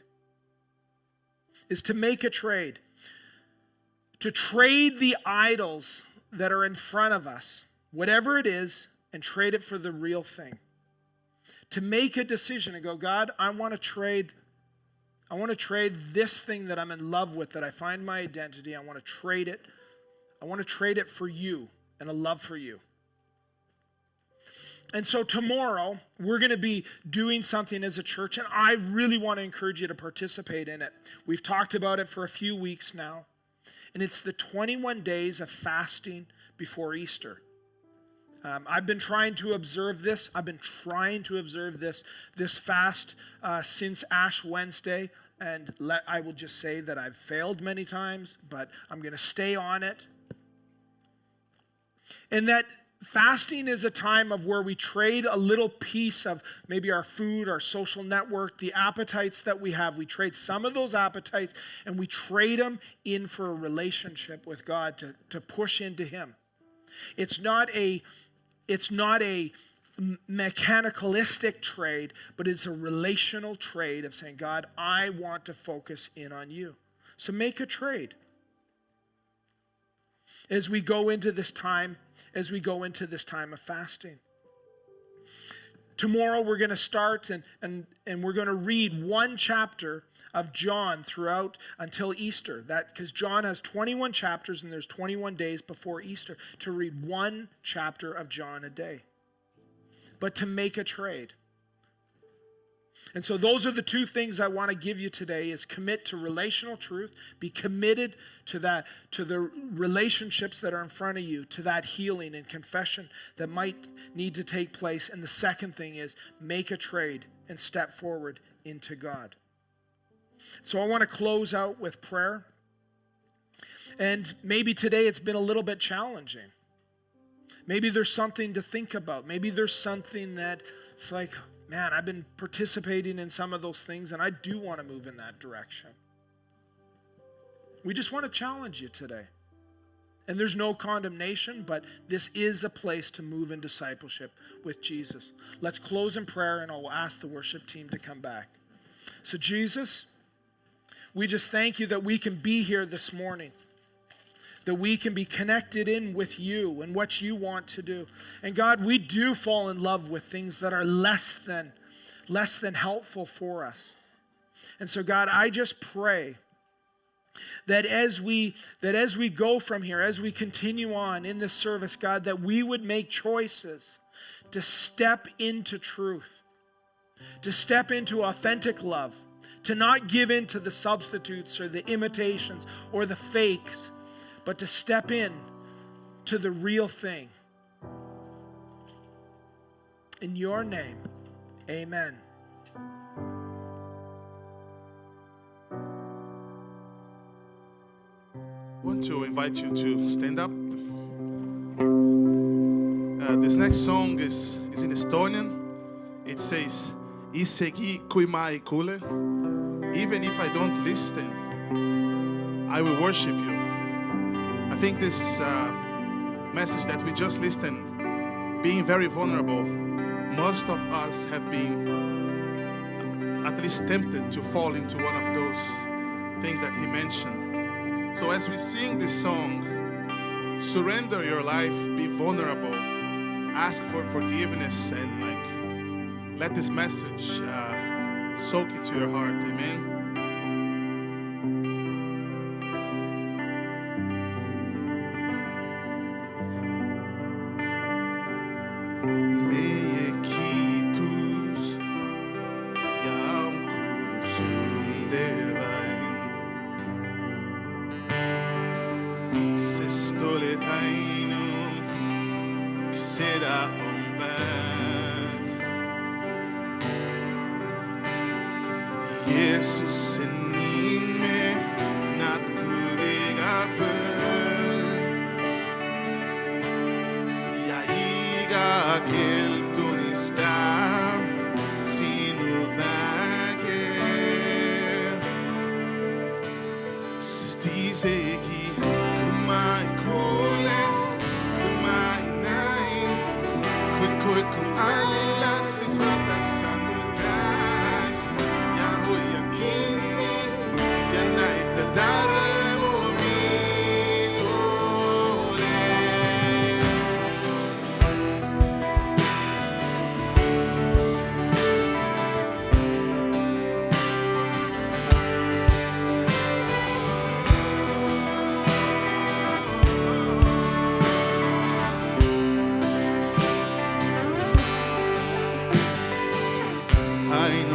To trade the idols that are in front of us, whatever it is, and trade it for the real thing. To make a decision and go, God, I want to trade this thing that I'm in love with, that I find my identity. I want to trade it. I want to trade it for you and a love for you. And so tomorrow, we're going to be doing something as a church, and I really want to encourage you to participate in it. We've talked about it for a few weeks now, and it's the 21 days of fasting before Easter. I've been trying to observe this. This fast since Ash Wednesday, and I will just say that I've failed many times, but I'm going to stay on it. And that fasting is a time of where we trade a little piece of maybe our food, our social network, the appetites that we have. We trade some of those appetites and we trade them in for a relationship with God to push into Him. It's not a mechanicalistic trade, but it's a relational trade of saying, God, I want to focus in on you. So make a trade. As we go into this time of fasting. Tomorrow we're going to start and we're going to read one chapter of John throughout until Easter. Because John has 21 chapters and there's 21 days before Easter to read one chapter of John a day. But to make a trade. And so those are the two things I want to give you today is commit to relational truth, be committed to that, to the relationships that are in front of you, to that healing and confession that might need to take place. And the second thing is make a trade and step forward into God. So I want to close out with prayer. And maybe today it's been a little bit challenging. Maybe there's something to think about. Maybe there's something that it's like, man, I've been participating in some of those things and I do want to move in that direction. We just want to challenge you today. And there's no condemnation, but this is a place to move in discipleship with Jesus. Let's close in prayer and I'll ask the worship team to come back. So Jesus, we just thank you that we can be here this morning. That we can be connected in with you and what you want to do. And God, we do fall in love with things that are less than helpful for us. And so God, I just pray that as we go from here, as we continue on in this service, God, that we would make choices to step into truth, to step into authentic love, to not give in to the substitutes or the imitations or the fakes, but to step in to the real thing. In your name, amen. I want to invite you to stand up. This next song is in Estonian. It says, Isegi kui ma ei kuule. Even if I don't listen, I will worship you. I think this message that we just listened, being very vulnerable, most of us have been at least tempted to fall into one of those things that he mentioned. So as we sing this song, surrender your life, be vulnerable, ask for forgiveness, and let this message soak into your heart. Amen. Jesus enime nat kurega per ja iga keltunista sinu väge sest isegi kui ma ei kuule, kui ma ei näe, kui alla siis võta sa mu käest ja hoia kinni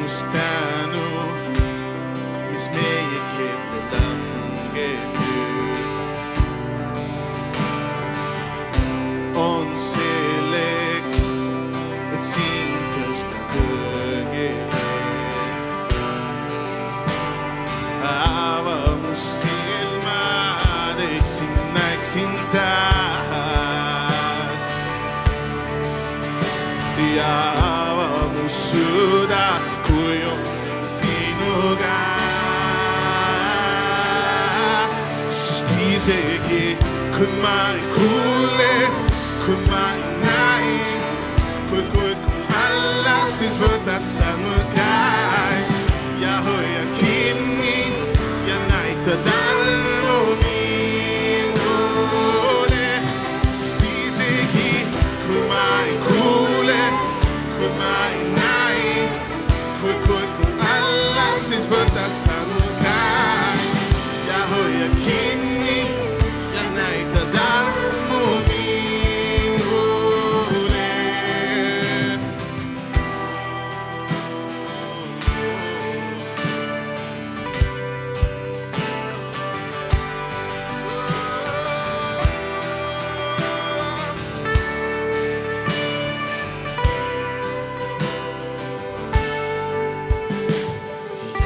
Bustano mismeye ketlelam getu on select it seems the good Ava musilma de sinnak sintas Ava musuda kuyo sinuga Sistizeki kumai kule kumai nai Kukuk Allah sis vertasamukais Yahoya kini ya naita dalmominole Sistizeki kumai kule kumai nai Kukuk Allah sis vertasamukais Yahoya kini ya naita dalmominole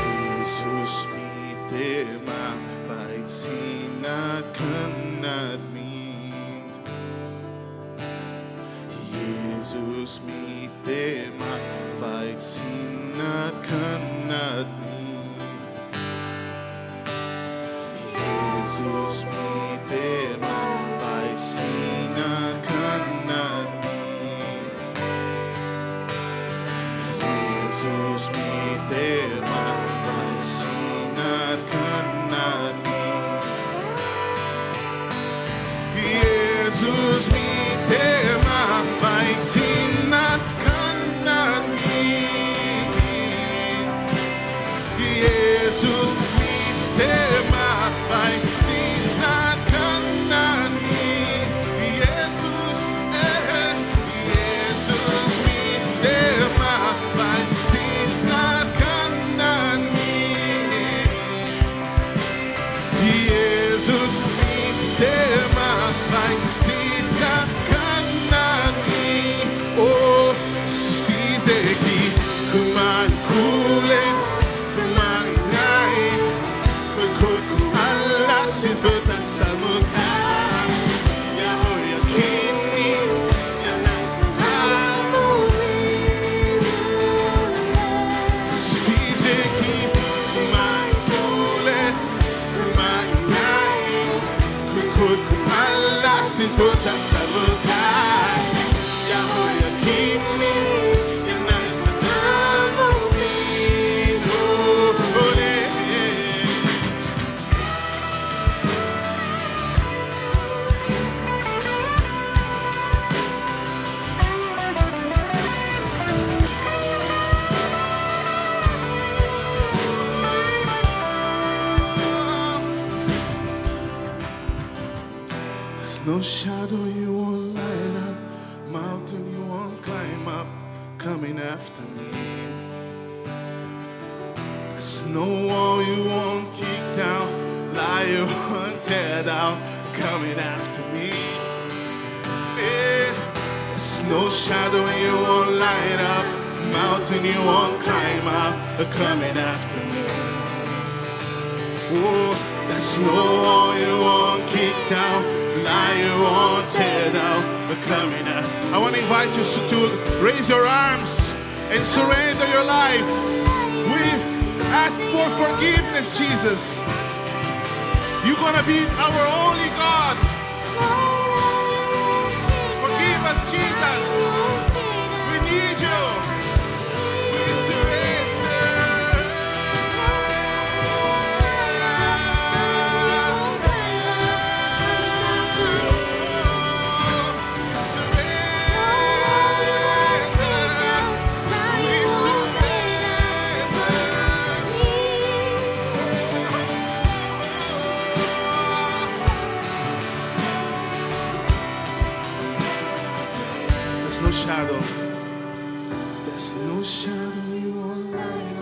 Jesus mitt tema veit sina kunnat min Jesus mitt tema veit sina kunnat min Jesus mitt tema veit sina kunnat min Jesus mitt tema veit sina kunnat min Jesus mitt tema veit sina kunnat min Jesus mitt tema veit sina kunnat min Jesus Jesus mitt tema veit sina kunnat min Jesus mitt tema veit sina kunnat min Oh, sistizeki kumai kule kumai nai Kukuk Allah sis vertasamukais Yahoya kini ya naita Sistizeki kumai kule kumai nai Kukuk Allah sis vertasamukais Yahoya kini ya naita dalmominole There's no shadow you won't light up, mountain you won't climb up, coming after me. There's no wall you won't kick down, lie you won't tear down, coming after me. Yeah. There's no shadow you won't light up, mountain you won't climb up, coming after me. Oh, there's no wall you won't kick down, lie you won't tear down, coming after me. I want to invite you to raise your arms and surrender your life. We ask for forgiveness, Jesus. You're gonna be our only God. Forgive us, Jesus. We need you. We surrender. There's no shadow you won't light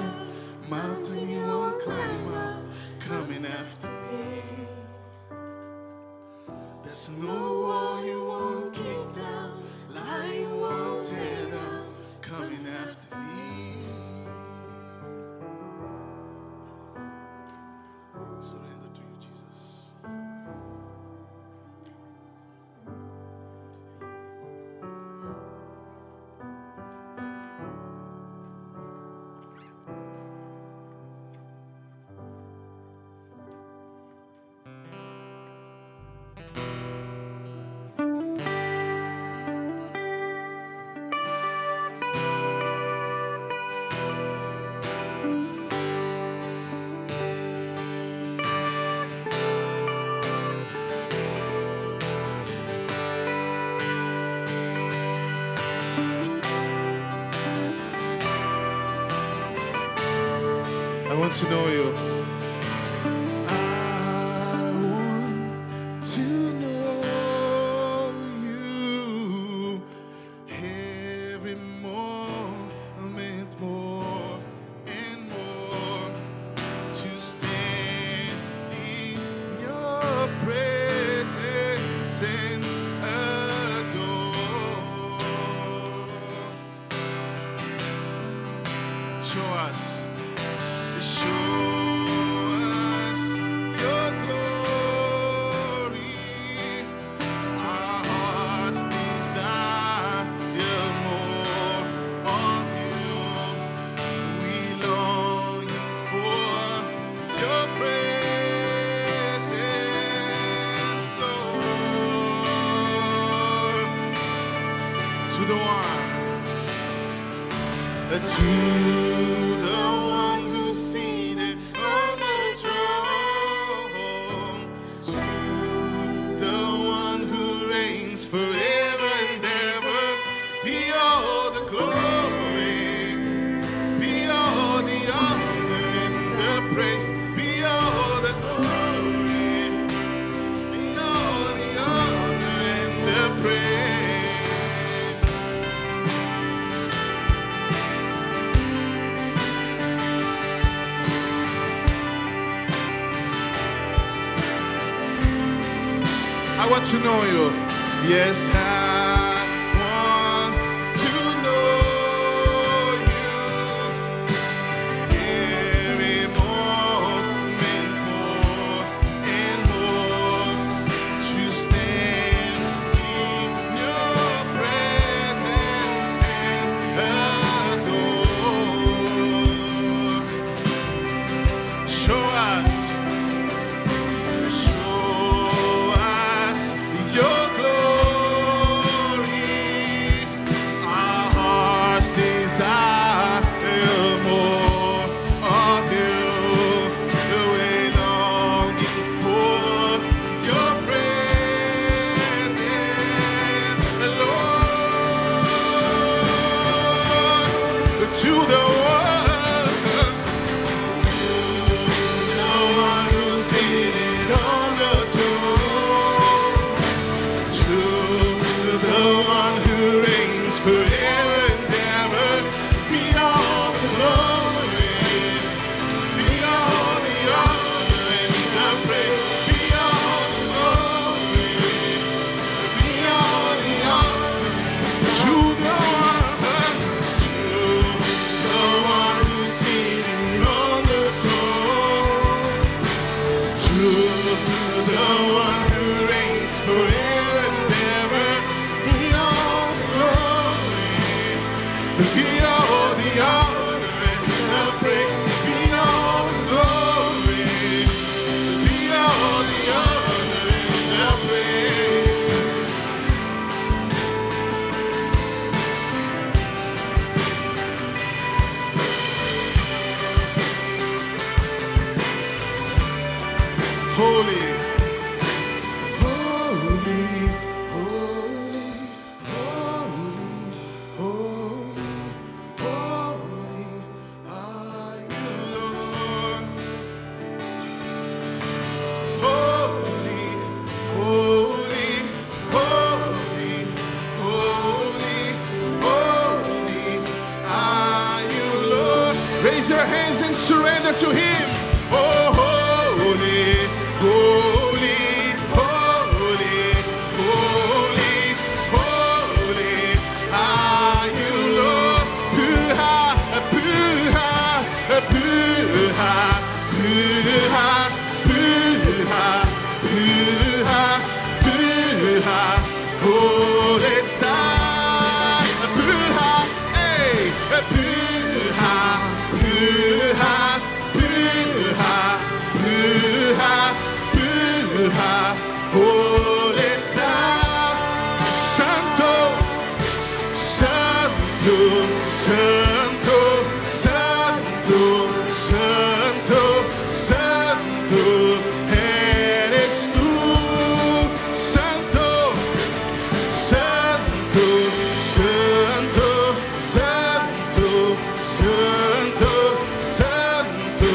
I want to know you. I want to know you every moment more and more, to stand in your presence and adore. Show us your glory. Our hearts desire more of you. We long for your presence, Lord. To the one who's seated on the throne, to the one who reigns forever and ever, be all the glory, be all the honor and the praise, be all the glory, be all the honor and the praise. I want to know you. Yes, I want to know you. Every moment more and more, to stand in your presence and adore. Show us. Your glory, our hearts desire more of you. We're longing for your presence, Lord. To the one who's seated on the throne, the one who reigns forever and ever, be all the glory, be all the honor and the praise, be all the glory, be all the honor to the one who's seated on the throne, to the one who reigns forever and ever. Be all the honor and the praise, be all the glory, be all the honor and the praise. Holy, holy, holy, holy, holy, holy are you, Lord. Holy, holy, holy, holy, holy are you, Lord. Raise your hands and surrender to Him. Oh, holy, holy, holy, holy, holy are you, Lord. Puha, puha, puha, puha, puha, puha, puha, holy Son. Puha, hey, puha, puha, puha, puha, puha, holy Son. Santo, Santo, Santo, Santo, Santo, Santo, eres tú. Santo, Santo, Santo, Santo, Santo, Santo,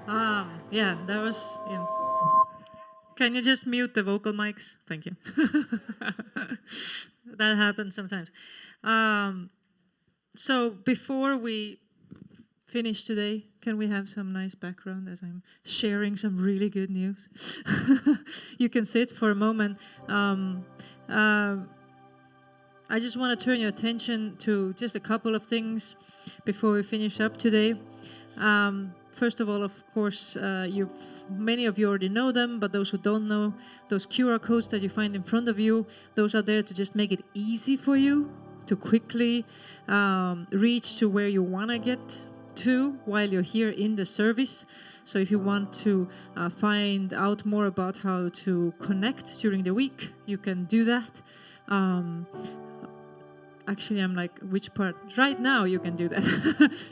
Yeah, that was. Yeah. Can you just mute the vocal mics? Thank you. That happens sometimes. So before we finish today, can we have some nice background as I'm sharing some really good news? You can sit for a moment. I just want to turn your attention to just a couple of things before we finish up today. First of all, of course, many of you already know them, but those who don't know, those QR codes that you find in front of you, those are there to just make it easy for you to quickly reach to where you want to get to while you're here in the service. So if you want to find out more about how to connect during the week, you can do that. Actually, I'm like, which part? Right now you can do that,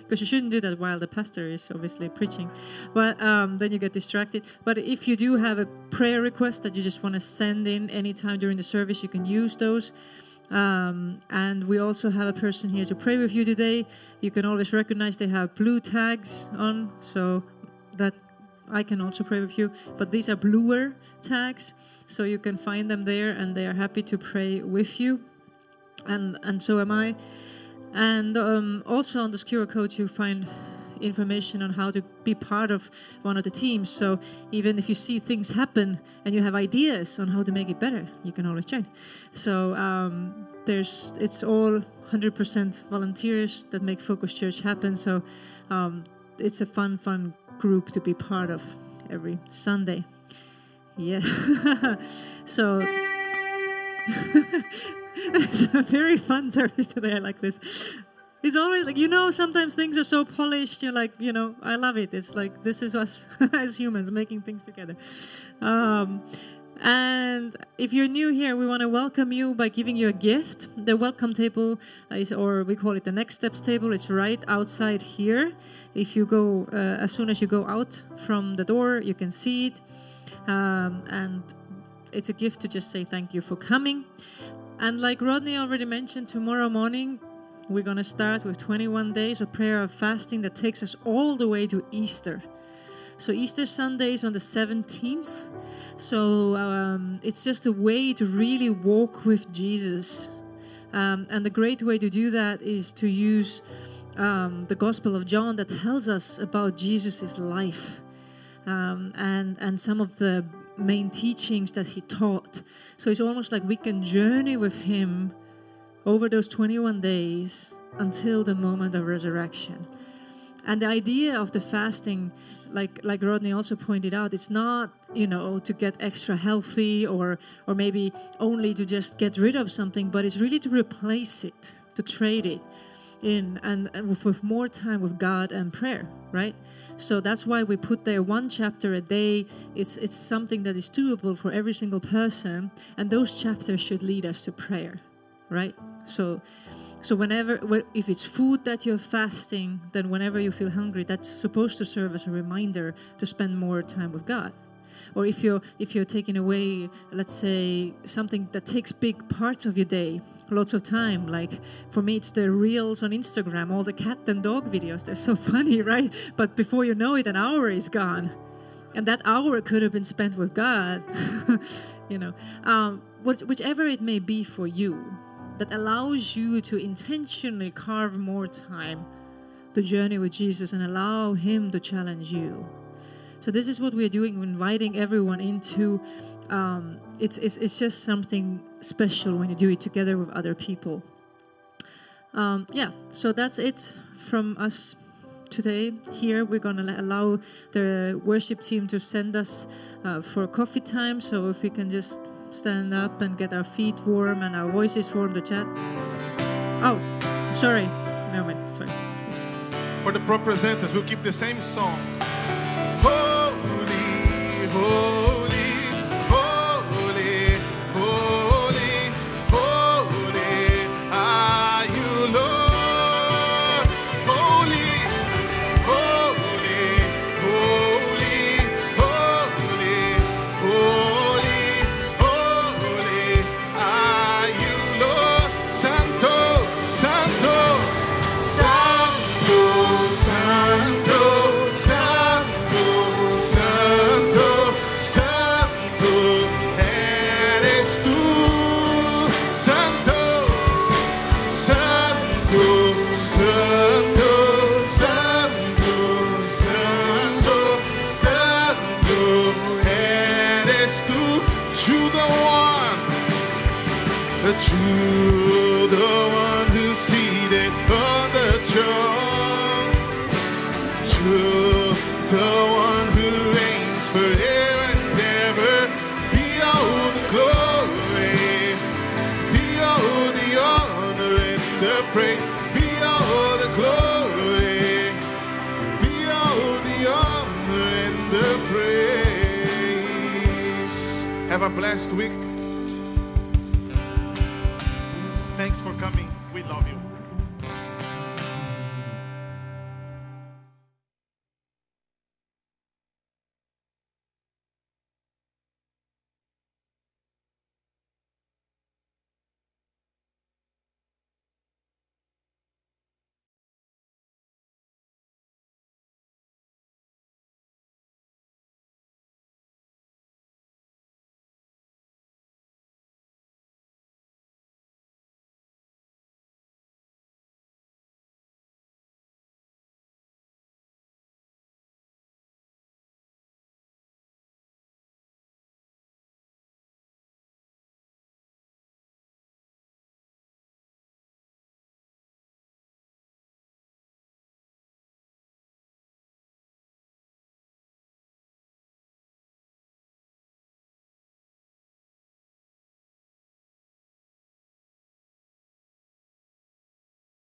because you shouldn't do that while the pastor is obviously preaching. But then you get distracted. But if you do have a prayer request that you just want to send in anytime during the service, you can use those. And we also have a person here to pray with you today. You can always recognize they have blue tags on, so that I can also pray with you. But these are bluer tags, so you can find them there, and they are happy to pray with you. And so am I. And also on the QR code you find information on how to be part of one of the teams. So even if you see things happen and you have ideas on how to make it better, you can always join. So it's all 100% volunteers that make Focus Church happen. So it's a fun group to be part of every Sunday. Yeah. So it's a very fun service today. I like this. It's always like, sometimes things are so polished. You're like, I love it. It's like, this is us as humans making things together. And if you're new here, we want to welcome you by giving you a gift. The welcome table or we call it the next steps table. It's right outside here. If you go, as soon as you go out from the door, you can see it. And it's a gift to just say thank you for coming. And like Rodney already mentioned, tomorrow morning, we're going to start with 21 days of prayer and fasting that takes us all the way to Easter. So Easter Sunday is on the 17th. So it's just a way to really walk with Jesus. And the great way to do that is to use the Gospel of John that tells us about Jesus' life and some of the main teachings that he taught. So it's almost like we can journey with him over those 21 days until the moment of resurrection. And the idea of the fasting, like Rodney also pointed out, it's not, to get extra healthy or maybe only to just get rid of something, but it's really to replace it, to trade it in and with more time with God and prayer, right? So that's why we put there 1 chapter a day. It's something that is doable for every single person, and those chapters should lead us to prayer, right? So if it's food that you're fasting, then whenever you feel hungry, that's supposed to serve as a reminder to spend more time with God. Or if you're taking away, let's say, something that takes big parts of your day, lots of time, like for me it's the reels on Instagram, all the cat and dog videos, they're so funny, right? But before you know it, an hour is gone, and that hour could have been spent with God. Whichever it may be for you, that allows you to intentionally carve more time to journey with Jesus and allow him to challenge you. So this is what we're doing, inviting everyone into. It's just something special when you do it together with other people. So that's it from us today. Here we're going to allow the worship team to send us for coffee time. So if we can just stand up and get our feet warm and our voices warm to chat. Oh, sorry. Never mind. Sorry. For the presenters, we'll keep the same song. Holy, holy, holy, holy, holy are you, Lord. Holy, holy, holy, holy, holy, holy are you, Lord. Santo, Santo, Santo, Santo, Santo. Santo, Santo, Santo, Santo, eres tú, to the one who's seated on the throne, to the one who reigns forever and ever. Be all the glory, be all the honor and the praise. Be all the glory, be all the honor and the praise. Have a blessed week.